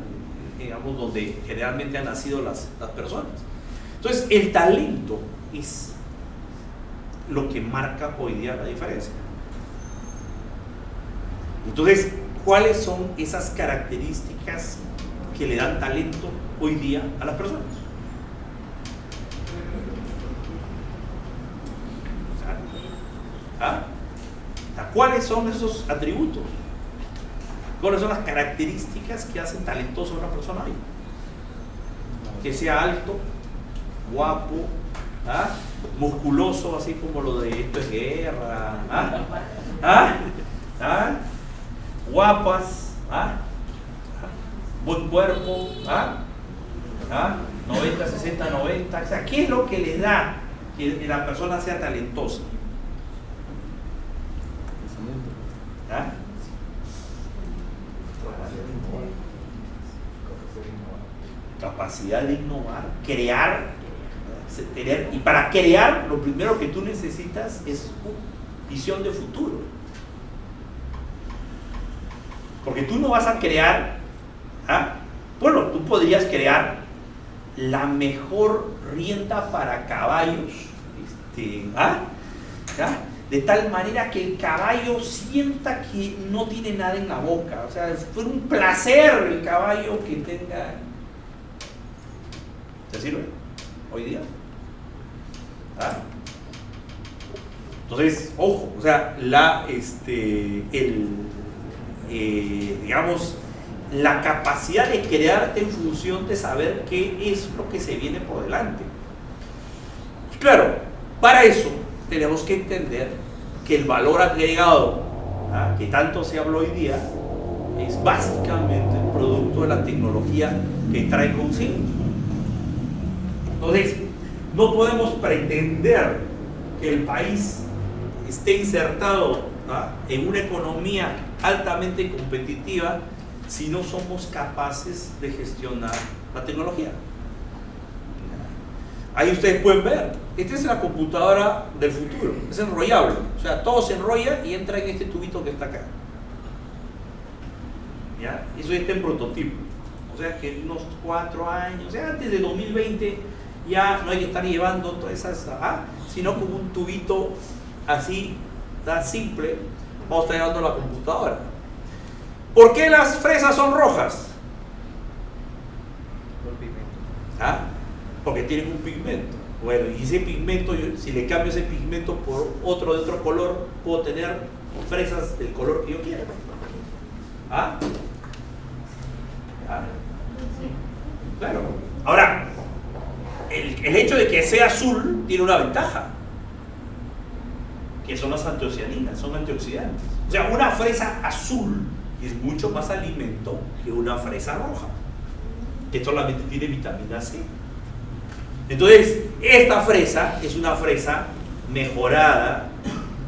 digamos, donde generalmente han nacido las personas. Entonces, el talento es lo que marca hoy día la diferencia. Entonces, ¿cuáles son esas características que le dan talento hoy día a las personas? ¿Cuáles son esos atributos? ¿Cuáles son las características que hacen talentoso a una persona hoy? Que sea alto, guapo, ¿ah? Musculoso, así como lo de esto es guerra, ¿ah? ¿Ah? ¿Ah? Guapas, ¿ah? Buen cuerpo, ¿ah? ¿Ah? 90, 60, 90, o sea, ¿qué es lo que le da que la persona sea talentosa? ¿Ah? Capacidad de innovar, crear, tener, y para crear lo primero que tú necesitas es visión de futuro, porque tú no vas a crear, ¿ah? Bueno, tú podrías crear la mejor rienda para caballos, ¿ah? ¿Ah? De tal manera que el caballo sienta que no tiene nada en la boca, o sea, fue un placer el caballo que tenga. ¿Te sirve hoy día? ¿Ah? Entonces, ojo, o sea, digamos, la capacidad de crearte en función de saber qué es lo que se viene por delante. Claro, para eso tenemos que entender que el valor agregado, ¿ah? Que tanto se habla hoy día, es básicamente el producto de la tecnología que trae consigo. Entonces, no podemos pretender que el país esté insertado, ¿ah? En una economía altamente competitiva si no somos capaces de gestionar la tecnología. Ahí ustedes pueden ver, esta es la computadora del futuro, es enrollable, o sea, todo se enrolla y entra en este tubito que está acá. ¿Ya? Eso ya está en prototipo, o sea que en unos 4 años, o sea, antes de 2020 ya no hay que estar llevando todas esas, sino con un tubito así, tan simple, vamos a estar llevando la computadora. ¿Por qué las fresas son rojas? ¿Ah? Porque tienen un pigmento. Bueno, y ese pigmento, si le cambio ese pigmento por otro de otro color, puedo tener fresas del color que yo quiera. ¿Ah? ¿Ah? Claro. Ahora, el hecho de que sea azul tiene una ventaja, que son las antocianinas, son antioxidantes. O sea, una fresa azul es mucho más alimento que una fresa roja, que solamente tiene vitamina C. Entonces, esta fresa es una fresa mejorada,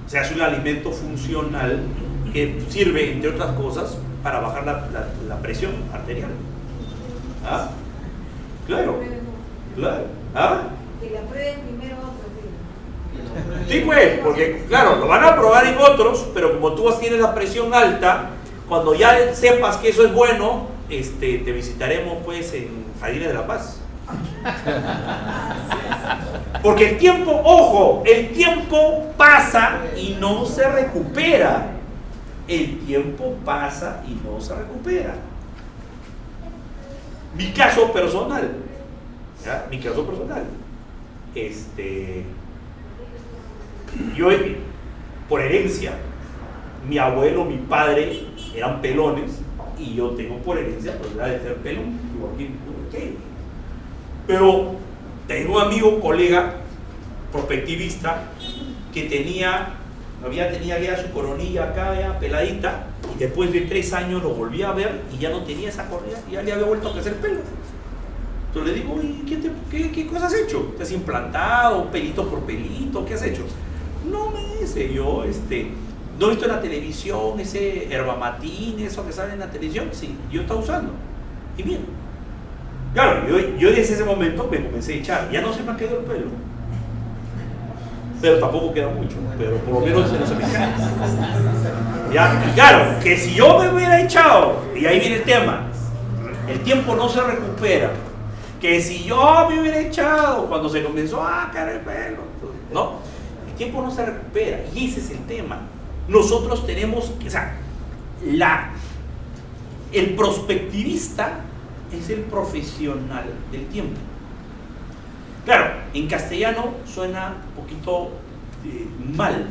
o sea, es un alimento funcional que sirve, entre otras cosas, para bajar la presión arterial. ¿Ah? Claro, claro. ¿Ah? Que la prueben primero otros. Sí, pues, porque claro, lo van a probar en otros, pero como tú tienes la presión alta, cuando ya sepas que eso es bueno, te visitaremos pues en Jardines de la Paz. Porque el tiempo, ojo, el tiempo pasa y no se recupera. El tiempo pasa y no se recupera. Mi caso personal, ¿ya? Mi caso personal, yo por herencia, mi abuelo, mi padre eran pelones y yo tengo por herencia la de ser pelón, pero tengo un amigo, colega, prospectivista, que tenía ya su coronilla acá, ya peladita, y después de 3 años lo volví a ver y ya no tenía esa coronilla, ya le había vuelto a crecer pelo. Entonces le digo, ¿qué cosa has hecho? ¿Te has implantado pelito por pelito? ¿Qué has hecho? No me dice, yo no he visto en la televisión ese herbamatín, eso que sale en la televisión. Sí, yo estaba usando. Y mira, claro, yo desde ese momento me comencé a echar, ya no se me ha quedado el pelo, pero tampoco queda mucho, pero por lo menos no se me cae. Ya, y claro, que si yo me hubiera echado, y ahí viene el tema, el tiempo no se recupera, que si yo me hubiera echado cuando se comenzó a caer el pelo, no, el tiempo no se recupera, y ese es el tema. Nosotros tenemos, o sea, el prospectivista es el profesional del tiempo. Claro, en castellano suena un poquito mal,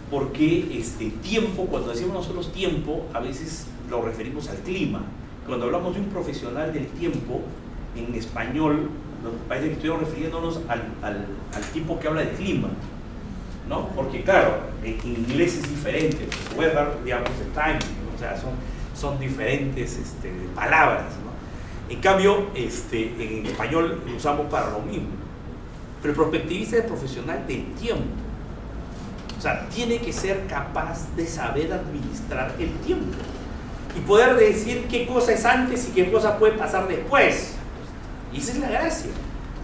porque tiempo, cuando decimos nosotros tiempo, a veces lo referimos al clima. Cuando hablamos de un profesional del tiempo, en español, parece que estoy refiriéndonos al tipo que habla del clima, ¿no? Porque claro, en inglés es diferente, weather, digamos, el time, ¿no? O sea, son diferentes palabras, ¿no? En cambio, en español lo usamos para lo mismo. Pero el prospectivista es profesional del tiempo. O sea, tiene que ser capaz de saber administrar el tiempo y poder decir qué cosa es antes y qué cosa puede pasar después. Y esa es la gracia,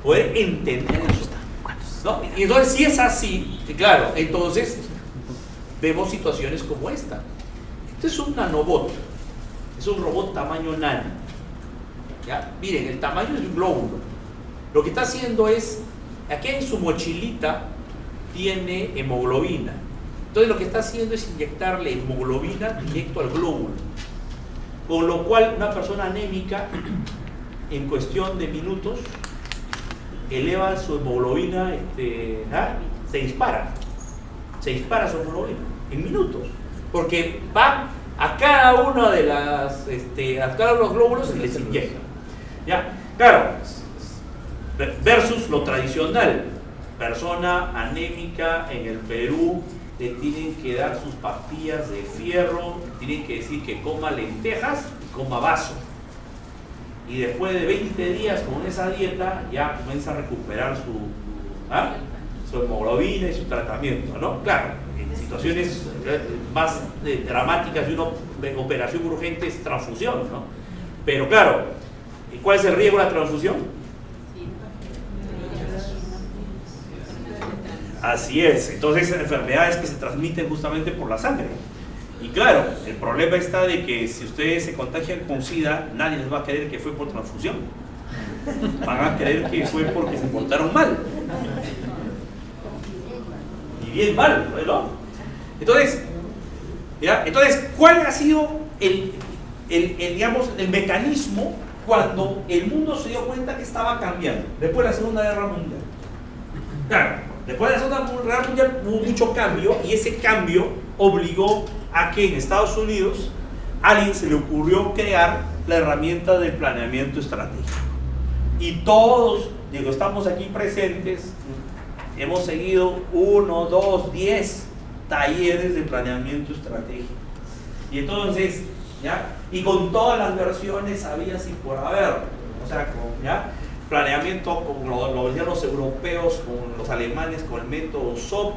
poder entender eso, ¿no? Y entonces, si es así, claro, entonces vemos situaciones como esta. Este es un nanobot, es un robot tamaño nano. ¿Ya? Miren, el tamaño es de un glóbulo. Lo que está haciendo es, aquí en su mochilita tiene hemoglobina. Entonces lo que está haciendo es inyectarle hemoglobina directo al glóbulo. Con lo cual una persona anémica en cuestión de minutos eleva su hemoglobina, se dispara su hemoglobina en minutos, porque va a cada uno de a cada uno de los glóbulos y les inyecta. ¿Ya? Claro, versus lo tradicional, persona anémica en el Perú le tienen que dar sus pastillas de fierro, tienen que decir que coma lentejas y coma vaso. Y después de 20 días con esa dieta ya comienza a recuperar su hemoglobina y su tratamiento, ¿no? Claro, en situaciones más dramáticas de una operación urgente es transfusión, ¿no? Pero claro, ¿cuál es el riesgo de la transfusión? Así es, entonces enfermedades que se transmiten justamente por la sangre. Y claro, el problema está de que si ustedes se contagian con SIDA, nadie les va a creer que fue por transfusión. Van a creer que fue porque se portaron mal. Y bien mal, ¿no? Entonces, ¿cuál ha sido digamos, el mecanismo cuando el mundo se dio cuenta que estaba cambiando? Después de la Segunda Guerra Mundial. Claro, después de la Segunda Guerra Mundial hubo mucho cambio y ese cambio obligó a que en Estados Unidos a alguien se le ocurrió crear la herramienta del planeamiento estratégico. Y todos, digo, estamos aquí presentes, hemos seguido 1, 2, 10 talleres de planeamiento estratégico. Y entonces, ¿ya? Y con todas las versiones había así por haber, o sea, ¿ya? Planeamiento como lo veían los europeos, con los alemanes con el método SOP,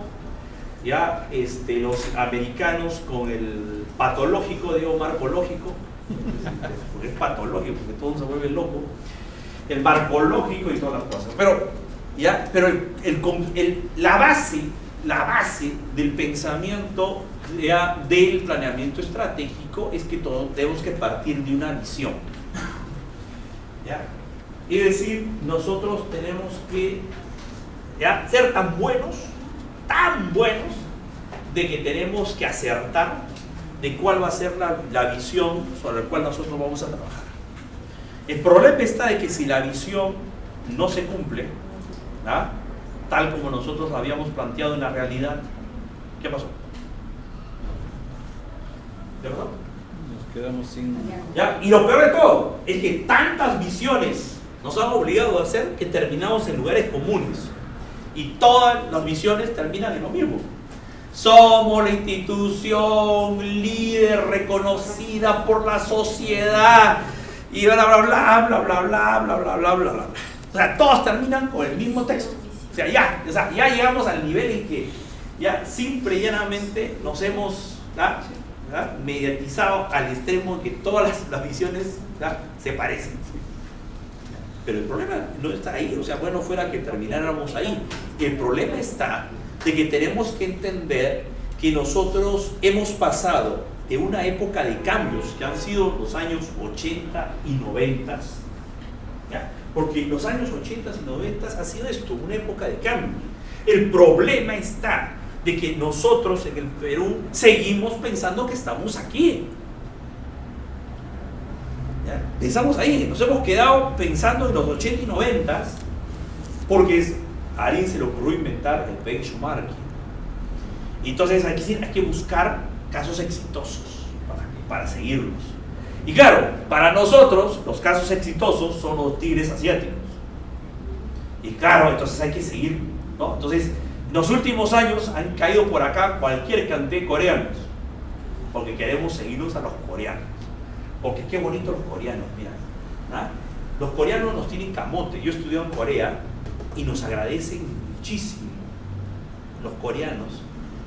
ya los americanos con el patológico, digo marcológico, porque es patológico, porque todo se vuelve loco, el marcológico y todas las cosas. Pero la base del pensamiento del planeamiento estratégico es que todos tenemos que partir de una visión. ¿Ya? Es decir, nosotros tenemos que ser tan buenos, de que tenemos que acertar de cuál va a ser la visión sobre la cual nosotros vamos a trabajar. El problema está de que si la visión no se cumple, tal como nosotros la habíamos planteado en la realidad, ¿qué pasó? ¿De verdad? Nos quedamos sin... ¿Ya? Y lo peor de todo es que tantas visiones nos han obligado a hacer que terminamos en lugares comunes. Y todas las visiones terminan en lo mismo. Somos la institución líder reconocida por la sociedad y bla bla bla bla bla bla bla bla bla bla. O sea, todos terminan con el mismo texto. O sea, ya llegamos al nivel en que ya simple y llanamente nos hemos mediatizado al extremo en que todas las visiones se parecen. Pero el problema no está ahí, o sea, bueno fuera que termináramos ahí. El problema está de que tenemos que entender que nosotros hemos pasado de una época de cambios que han sido los años 80 y 90, ¿ya? Porque los años 80 y 90 ha sido esto, una época de cambios. El problema está de que nosotros en el Perú seguimos pensando que estamos aquí. ¿Ya? Pensamos ahí, nos hemos quedado pensando en los 80 y 90 porque a alguien se le ocurrió inventar el benchmarking. Entonces hay que buscar casos exitosos para seguirlos. Y claro, para nosotros los casos exitosos son los tigres asiáticos. Y claro, entonces hay que seguir, ¿no? Entonces, en los últimos años han caído por acá cualquier cantidad de coreanos, porque queremos seguirnos a los coreanos. Porque qué bonito los coreanos, mira. ¿Ah? Los coreanos nos tienen camote. Yo estudié en Corea y nos agradecen muchísimo los coreanos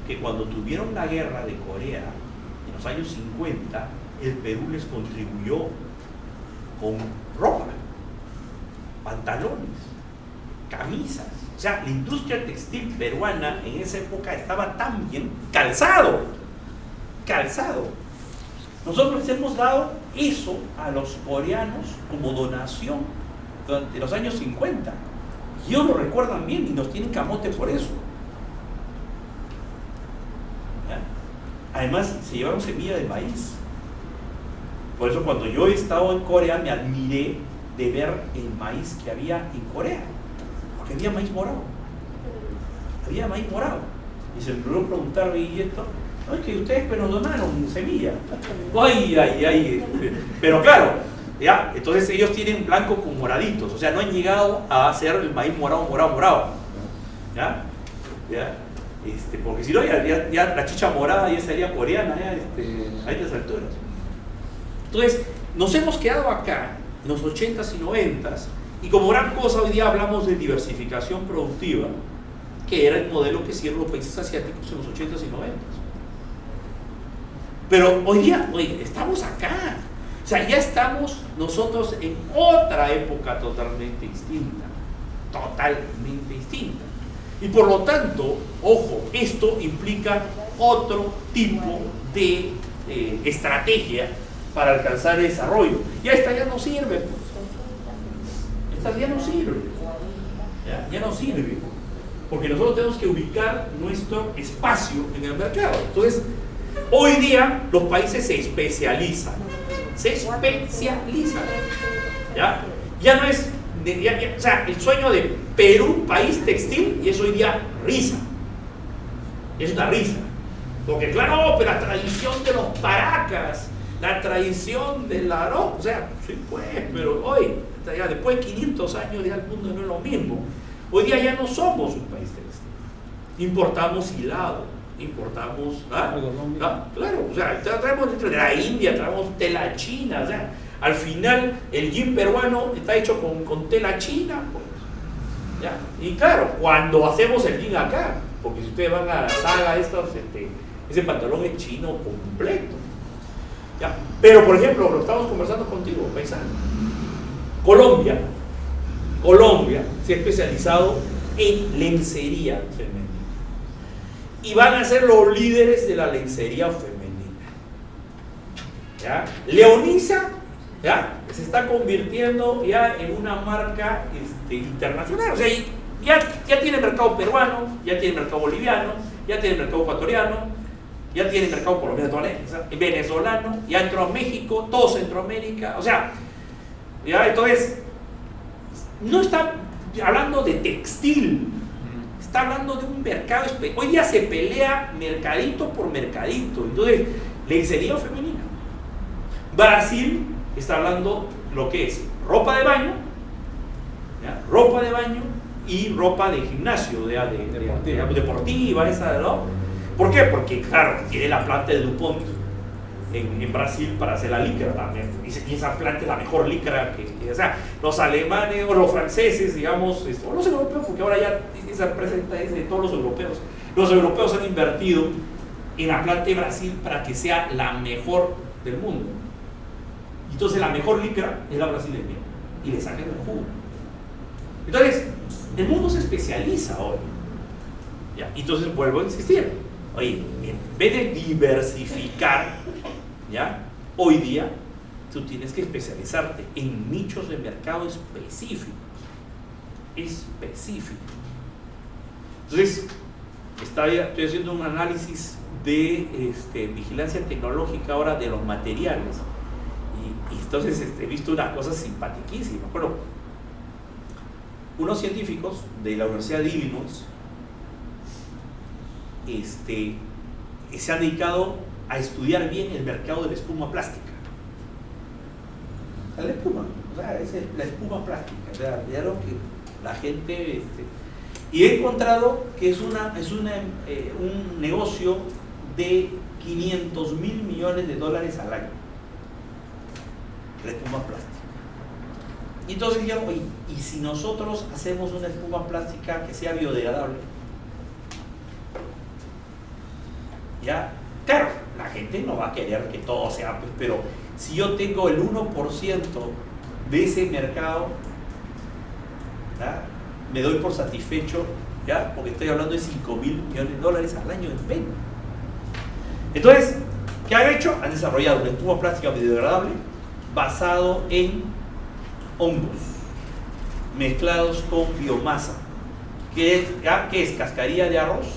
que cuando tuvieron la guerra de Corea en los años 50, el Perú les contribuyó con ropa, pantalones, camisas. O sea, la industria textil peruana en esa época estaba tan bien, calzado. Nosotros les hemos dado eso a los coreanos como donación durante los años 50. Y ellos lo recuerdan bien y nos tienen camote por eso. ¿Ya? Además, se llevaron semilla de maíz. Por eso cuando yo he estado en Corea me admiré de ver el maíz que había en Corea. Porque había maíz morado. Había maíz morado. Y se me olvidó preguntar, ¿y esto? No, es que ustedes pero nos donaron semilla. Ay. Pero claro, ¿ya? Entonces ellos tienen blanco con moraditos. O sea, no han llegado a hacer el maíz morado. ¿Ya? Porque si no, ya la chicha morada ya sería coreana, a estas alturas. Entonces, nos hemos quedado acá, en los 80s y 90s, y como gran cosa hoy día hablamos de diversificación productiva, que era el modelo que siguieron los países asiáticos en los 80s y 90s. Pero hoy día, estamos acá. O sea, ya estamos nosotros en otra época totalmente distinta. Y por lo tanto, ojo, esto implica otro tipo de estrategia para alcanzar el desarrollo. Esta ya no sirve. Esta ya no sirve. Ya no sirve. Porque nosotros tenemos que ubicar nuestro espacio en el mercado. Entonces, hoy día los países se especializan. Ya no es, o sea, el sueño de Perú, país textil, y es hoy día risa. Es una risa. Porque claro, pero la tradición de los paracas, la tradición del arroz, o sea, sí pues, pero hoy, ya después de 500 años ya el mundo no es lo mismo. Hoy día ya no somos un país textil. Importamos hilado, importamos claro, o sea, traemos de la India, traemos tela china, o sea, al final el jean peruano está hecho con tela china, pues, ¿ya? Y claro, cuando hacemos el jean acá, porque si ustedes van a la saga ese pantalón es chino completo, ¿ya? Pero por ejemplo, lo estamos conversando contigo, paisano, Colombia se ha especializado en lencería femenina y van a ser los líderes de la lencería femenina, ¿ya? Leonisa, ¿ya? Se está convirtiendo ya en una marca internacional, o sea, ya tiene mercado peruano, ya tiene mercado boliviano, ya tiene mercado ecuatoriano, ya tiene mercado colombiano, venezolano, ya entró a México, todo Centroamérica, o sea, ya entonces no está hablando de textil, está hablando de un mercado. Hoy día se pelea mercadito por mercadito. Entonces, lencería femenina. Brasil está hablando lo que es ropa de baño, ¿ya? Ropa de baño y ropa de gimnasio, deportiva, esa, ¿no? ¿Por qué? Porque, claro, tiene la planta de DuPont en Brasil para hacer la licra también. Y esa planta es la mejor licra o sea, los alemanes o los franceses, digamos, o los europeos, porque ahora ya esa presenta es de todos los europeos. Los europeos han invertido en la planta de Brasil para que sea la mejor del mundo. Entonces la mejor licra es la brasileña y le sacan el jugo. Entonces, el mundo se especializa hoy. ¿Ya? Entonces vuelvo a insistir. Oye, en vez de diversificar, ¿ya? Hoy día tú tienes que especializarte en nichos de mercado específicos. Entonces, estoy haciendo un análisis de vigilancia tecnológica ahora de los materiales y entonces he visto unas cosas simpaticísimas. Bueno, unos científicos de la Universidad de Illinois se han dedicado a estudiar bien el mercado de la espuma plástica. O sea, la espuma, o sea, es la espuma plástica. O sea, vieron que la gente... y he encontrado que es un negocio de 500.000 millones de dólares al año. La espuma plástica. Y entonces dijeron, oye, ¿y si nosotros hacemos una espuma plástica que sea biodegradable? Ya, claro, la gente no va a querer que todo sea, pero si yo tengo el 1% de ese mercado, ¿ya?, me doy por satisfecho, ¿ya?, porque estoy hablando de 5.000 millones de dólares al año en venta. Entonces, ¿qué han hecho? Han desarrollado una espuma plástica biodegradable basado en hongos mezclados con biomasa, que es cascarilla de arroz,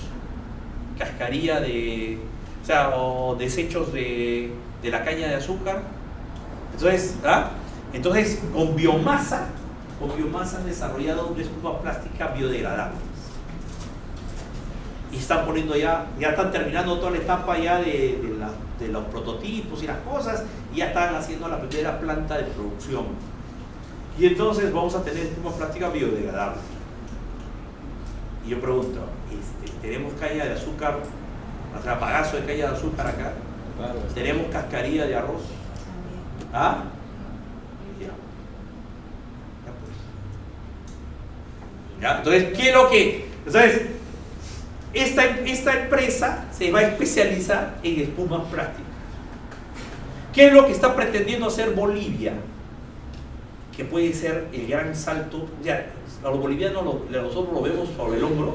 cascarilla de, o sea, o desechos de la caña de azúcar. Entonces, entonces con biomasa han desarrollado una espuma plástica biodegradable. Y están poniendo ya están terminando toda la etapa ya de los prototipos y las cosas, y ya están haciendo la primera planta de producción. Y entonces vamos a tener espuma plástica biodegradable. Y yo pregunto, ¿tenemos caña de azúcar, o sea, bagazo de caña de azúcar acá? Claro. ¿Tenemos cascarilla de arroz? ¿Ah? Ya. Ya, entonces, ¿qué es lo que...? Entonces, esta empresa se va a especializar en espumas plásticas. ¿Qué es lo que está pretendiendo hacer Bolivia? Que puede ser el gran salto. Ya, a los bolivianos nosotros lo vemos sobre el hombro,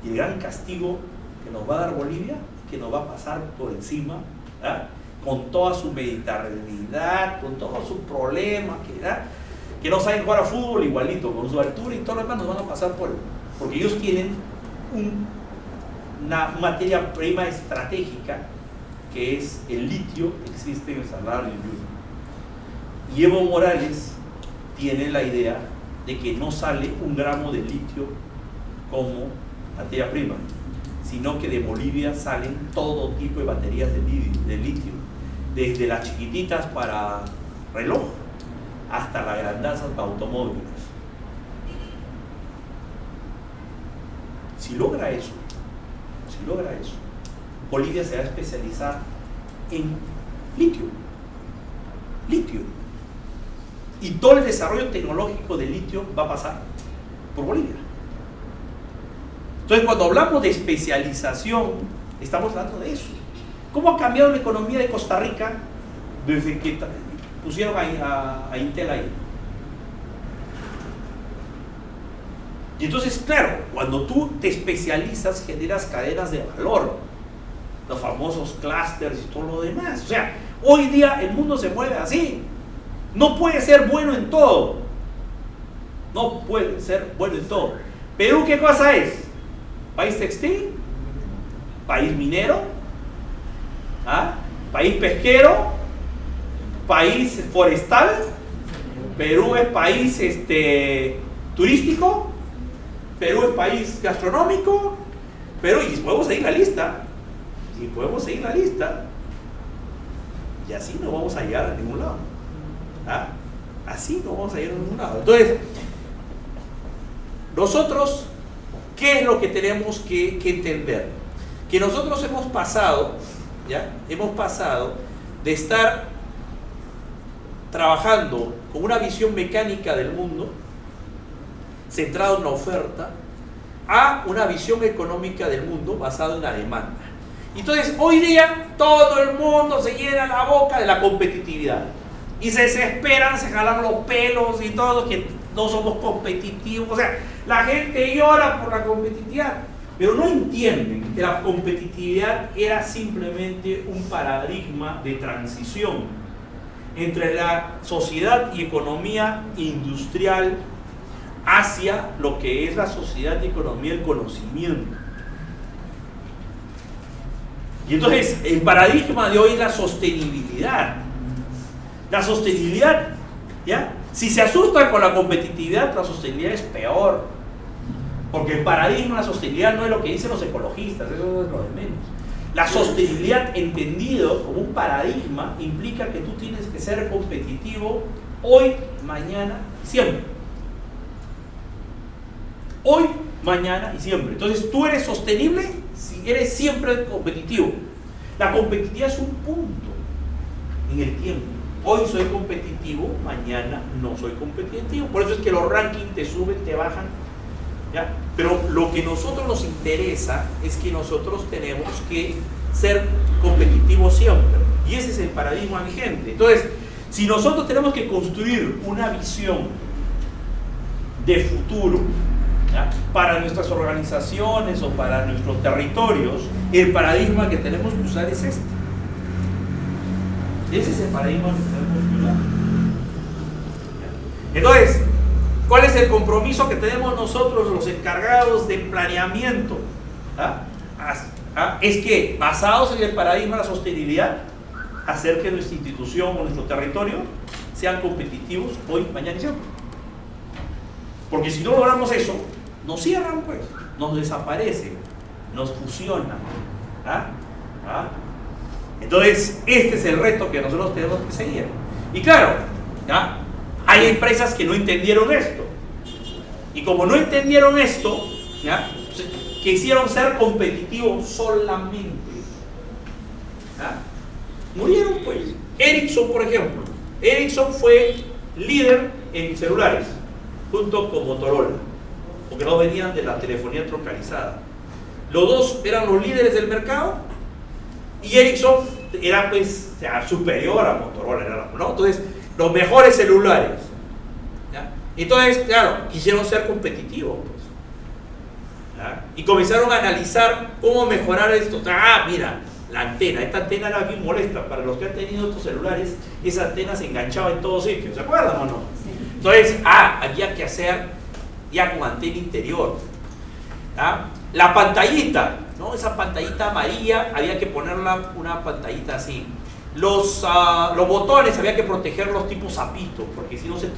y el gran castigo que nos va a dar Bolivia, que nos va a pasar por encima, ¿ah?, con toda su mediterraneidad, con todos sus problemas, que no saben jugar a fútbol igualito, con su altura y todo lo demás, nos van a pasar porque ellos tienen una materia prima estratégica, que es el litio, que existe en el Salar de Uyuni. Y Evo Morales tiene la idea de que no sale 1 gramo de litio como materia prima, sino que de Bolivia salen todo tipo de baterías de litio, desde las chiquititas para reloj hasta las grandazas para automóviles. Si logra eso, Bolivia se va a especializar en litio. Y todo el desarrollo tecnológico de litio va a pasar por Bolivia. Entonces, cuando hablamos de especialización, estamos hablando de eso. ¿Cómo ha cambiado la economía de Costa Rica desde que pusieron a Intel ahí? Y entonces, claro, cuando tú te especializas, generas cadenas de valor, los famosos clústeres y todo lo demás. O sea, hoy día el mundo se mueve así. No puede ser bueno en todo. No puede ser bueno en todo. Perú, ¿qué cosa es? País textil, país minero, país pesquero, país forestal. Perú es país turístico. Perú es país gastronómico. Perú, y podemos seguir la lista. Y así no vamos a llegar a ningún lado. Así no vamos a ir a ningún lado. Entonces, nosotros, ¿qué es lo que tenemos que entender? Que nosotros hemos pasado de estar trabajando con una visión mecánica del mundo, centrado en la oferta, a una visión económica del mundo basada en la demanda. Entonces, hoy día todo el mundo se llena la boca de la competitividad. Y se desesperan, se jalan los pelos y todo, que no somos competitivos. O sea, la gente llora por la competitividad, pero no entienden que la competitividad era simplemente un paradigma de transición entre la sociedad y economía industrial hacia lo que es la sociedad y economía del conocimiento. Y entonces, el paradigma de hoy es la sostenibilidad. La sostenibilidad, ¿ya? Si se asustan con la competitividad, la sostenibilidad es peor. Porque el paradigma de la sostenibilidad no es lo que dicen los ecologistas, eso es lo de menos. La sostenibilidad, entendido como un paradigma, implica que tú tienes que ser competitivo hoy, mañana y siempre. Hoy, mañana y siempre. Entonces tú eres sostenible si eres siempre competitivo. La competitividad es un punto en el tiempo. Hoy soy competitivo, mañana no soy competitivo. Por eso es que los rankings te suben, te bajan, ¿ya? Pero lo que a nosotros nos interesa es que nosotros tenemos que ser competitivos siempre. Y ese es el paradigma vigente. Entonces, si nosotros tenemos que construir una visión de futuro, ¿ya?, para nuestras organizaciones o para nuestros territorios, el paradigma que tenemos que usar es este. Ese es el paradigma que tenemos que usar. Entonces, ¿cuál es el compromiso que tenemos nosotros, los encargados de planeamiento? Es que, basados en el paradigma de la sostenibilidad, hacer que nuestra institución o nuestro territorio sean competitivos hoy, mañana y siempre. Porque si no logramos eso, nos cierran, pues, nos desaparecen, nos fusionan. Entonces, este es el reto que nosotros tenemos que seguir. Y claro, ¿ya?, hay empresas que no entendieron esto. Y como no entendieron esto, ¿ya?, quisieron ser competitivos solamente. ¿Ya? Murieron, pues. Ericsson, por ejemplo. Ericsson fue líder en celulares, junto con Motorola, porque no venían de la telefonía troncalizada. Los dos eran los líderes del mercado y Ericsson era, pues, o sea, superior a Motorola, ¿no? Entonces, los mejores celulares, ¿ya? Entonces, claro, quisieron ser competitivos, pues, ¿ya? Y comenzaron a analizar cómo mejorar esto. Mira, la antena, esta antena era bien molesta. Para los que han tenido estos celulares, esa antena se enganchaba en todos sitios, ¿se acuerdan o no? Entonces, había que hacer ya con antena interior, ¿ya? La pantallita, ¿no? Esa pantallita amarilla, había que ponerla una pantallita así. Los botones había que protegerlos tipo zapito, porque si no se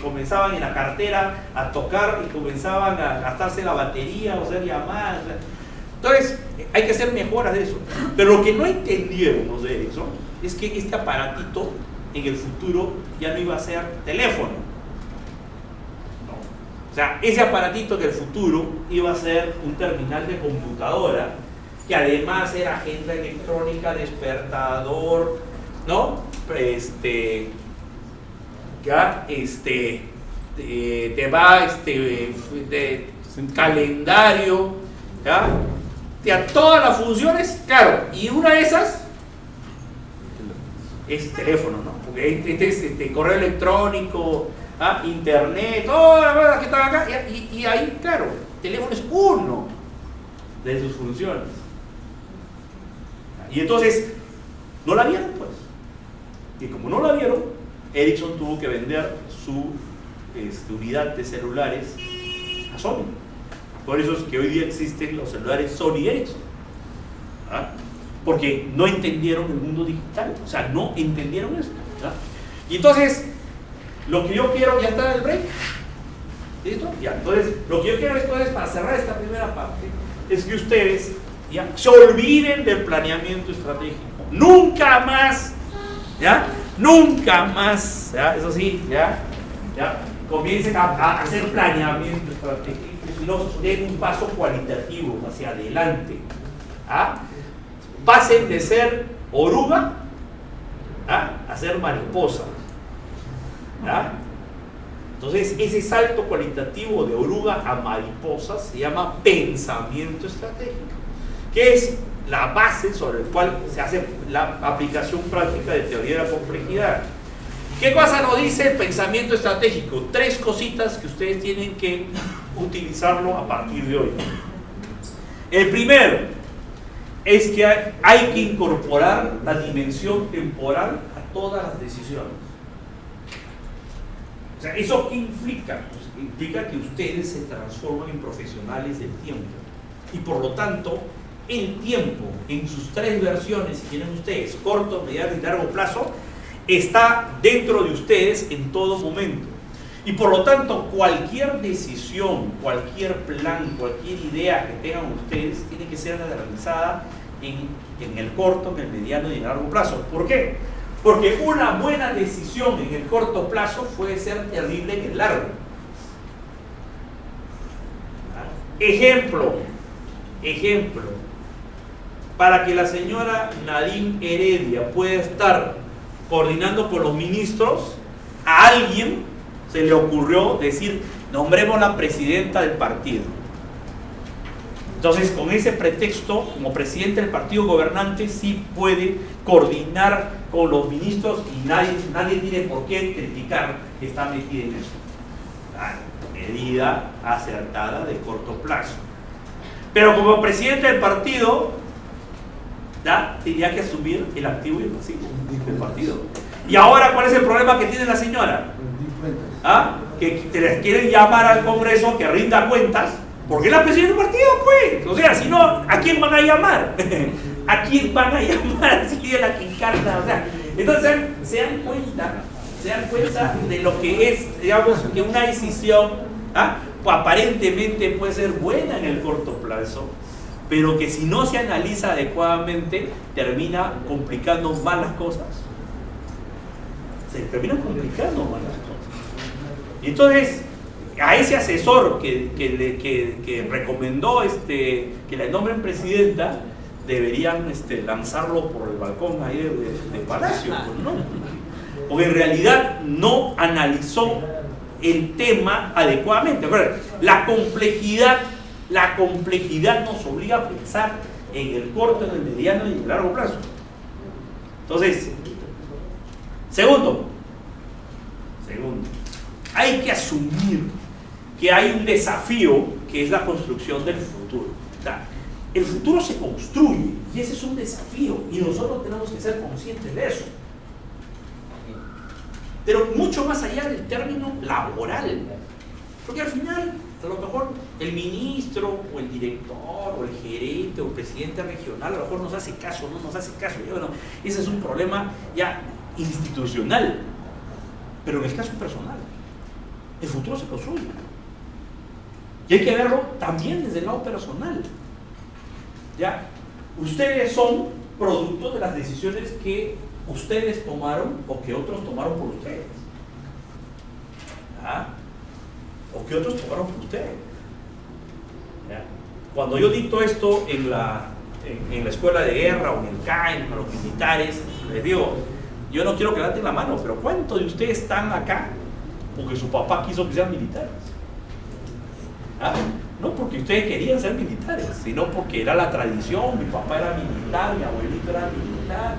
comenzaban en la cartera a tocar y comenzaban a gastarse la batería o hacer llamadas. Entonces, hay que hacer mejoras de eso. Pero lo que no entendieron los de eso es que este aparatito en el futuro ya no iba a ser teléfono. No. O sea, ese aparatito en el futuro iba a ser un terminal de computadora, que además era agenda electrónica, despertador, ¿no? Te va de calendario, ¿ya? Todas las funciones, claro, y una de esas es teléfono, ¿no? Porque es correo electrónico, internet, todas las cosas que están acá, y ahí, claro, teléfono es uno de sus funciones. Y entonces, no la vieron, pues. Y como no la vieron, Ericsson tuvo que vender su unidad de celulares a Sony. Por eso es que hoy día existen los celulares Sony Ericsson. Porque no entendieron el mundo digital. O sea, no entendieron esto. Y entonces, lo que yo quiero, ya está el break. ¿Listo? Ya. Entonces, lo que yo quiero esto es, para cerrar esta primera parte, es que ustedes ya se olviden del planeamiento estratégico. Nunca más, ¿ya? Nunca más, ¿ya? Eso sí, ¿ya? Comiencen a hacer planeamiento estratégico, sino den un paso cualitativo hacia adelante. Pasen de ser oruga a ser mariposa. Entonces, ese salto cualitativo de oruga a mariposa se llama pensamiento estratégico, que es la base sobre la cual se hace la aplicación práctica de teoría de la complejidad. ¿Qué cosa nos dice el pensamiento estratégico? 3 cositas que ustedes tienen que utilizarlo a partir de hoy. El primero es que hay que incorporar la dimensión temporal a todas las decisiones. O sea, ¿eso qué implica? Pues implica que ustedes se transforman en profesionales del tiempo. Y por lo tanto, el tiempo, en sus 3 versiones, si tienen ustedes, corto, mediano y largo plazo, está dentro de ustedes en todo momento. Y por lo tanto, cualquier decisión, cualquier plan, cualquier idea que tengan ustedes tiene que ser realizada en el corto, en el mediano y en el largo plazo. ¿Por qué? Porque una buena decisión en el corto plazo puede ser terrible en el largo. Ejemplo, para que la señora Nadine Heredia pueda estar coordinando con los ministros, a alguien se le ocurrió decir, nombremos la presidenta del partido. Entonces, con ese pretexto, como presidente del partido gobernante, sí puede coordinar con los ministros y nadie tiene por qué criticar que está metida en eso. Medida acertada de corto plazo. Pero como presidente del partido, tenía que asumir el activo y el pasivo del partido. Y ahora, ¿cuál es el problema que tiene la señora? Que les quieren llamar al Congreso que rinda cuentas, porque es la presidenta del partido, pues. O sea, si no, ¿a quién van a llamar? ¿A quién van a llamar? Si es la que encarna, o sea. Entonces, se dan cuenta de lo que es, digamos, que una decisión pues, aparentemente puede ser buena en el corto plazo, pero que si no se analiza adecuadamente, termina complicando más las cosas. Se terminan complicando más las cosas. Y entonces, a ese asesor que recomendó que la nombren presidenta, deberían lanzarlo por el balcón ahí de Palacio, ¿no? Porque en realidad no analizó el tema adecuadamente. La complejidad nos obliga a pensar en el corto, en el mediano y en el largo plazo. Entonces, segundo, hay que asumir que hay un desafío que es la construcción del futuro. El futuro se construye y ese es un desafío y nosotros tenemos que ser conscientes de eso. Pero mucho más allá del término laboral, porque al final, a lo mejor el ministro o el director o el gerente o el presidente regional a lo mejor nos hace caso, no nos hace caso. Bueno, ese es un problema ya institucional, pero en el caso personal, el futuro se construye. Y hay que verlo también desde el lado personal. ¿Ya? Ustedes son producto de las decisiones que ustedes tomaron o que otros tomaron por ustedes. ¿Ah? O que otros tomaron por ustedes. ¿Ya? Cuando yo dicto esto en la escuela de guerra o en el CAEN a los militares, les digo, yo no quiero que levanten la mano, pero ¿cuántos de ustedes están acá porque su papá quiso que sean militares? ¿Ah? No porque ustedes querían ser militares, sino porque era la tradición, mi papá era militar, mi abuelito era militar,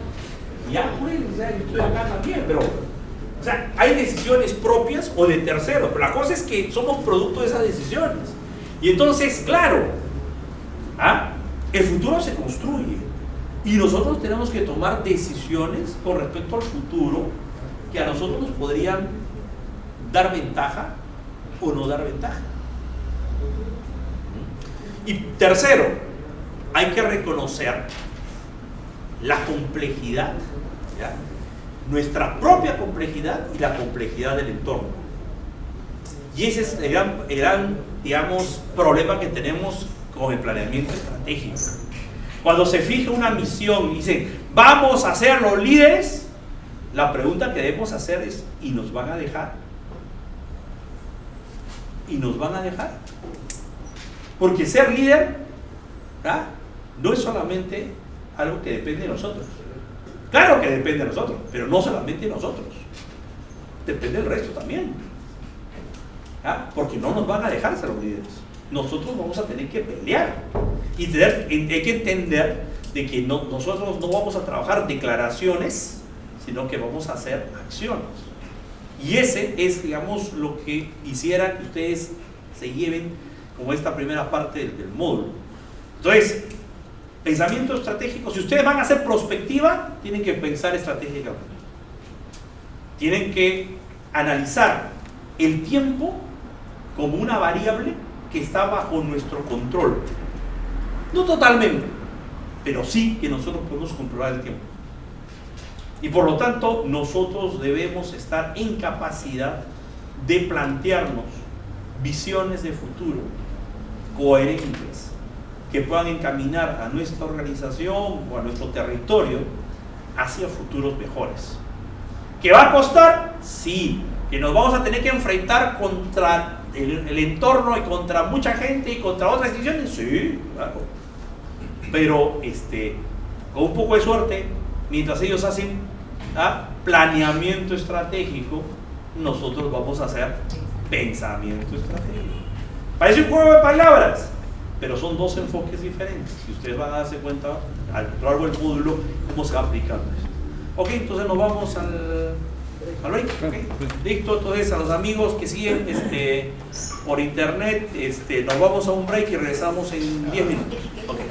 ya pues, o sea, yo estoy acá también, pero, o sea, hay decisiones propias o de terceros, pero la cosa es que somos producto de esas decisiones. Y entonces, claro, el futuro se construye y nosotros tenemos que tomar decisiones con respecto al futuro que a nosotros nos podrían dar ventaja o no dar ventaja. Y tercero, hay que reconocer la complejidad, ¿ya? Nuestra propia complejidad y la complejidad del entorno. Y ese es el gran, digamos, problema que tenemos con el planeamiento estratégico. Cuando se fija una misión y dicen, vamos a ser los líderes, la pregunta que debemos hacer es, ¿y nos van a dejar? ¿Y nos van a dejar? Porque ser líder no es solamente algo que depende de nosotros. Claro que depende de nosotros, pero no solamente de nosotros. Depende del resto también. Porque no nos van a dejar ser los líderes. Nosotros vamos a tener que pelear. Y hay que entender de que nosotros no vamos a trabajar declaraciones, sino que vamos a hacer acciones. Y ese es, digamos, lo que quisiera que ustedes se lleven como esta primera parte del módulo. Entonces, pensamiento estratégico. Si ustedes van a hacer prospectiva, tienen que pensar estratégicamente. Tienen que analizar el tiempo como una variable que está bajo nuestro control. No totalmente, pero sí que nosotros podemos controlar el tiempo. Y por lo tanto, nosotros debemos estar en capacidad de plantearnos visiones de futuro coherentes que puedan encaminar a nuestra organización o a nuestro territorio hacia futuros mejores. ¿Que va a costar? Sí. ¿Que nos vamos a tener que enfrentar contra el entorno y contra mucha gente y contra otras instituciones? Sí, claro. Pero con un poco de suerte, mientras ellos hacen planeamiento estratégico, nosotros vamos a hacer pensamiento estratégico. Parece un juego de palabras, pero son dos enfoques diferentes y ustedes van a darse cuenta a lo largo del módulo cómo se va aplicando eso. Ok, entonces nos vamos al break. Okay. Listo, entonces a los amigos que siguen por internet, nos vamos a un break y regresamos en 10 minutos. Okay.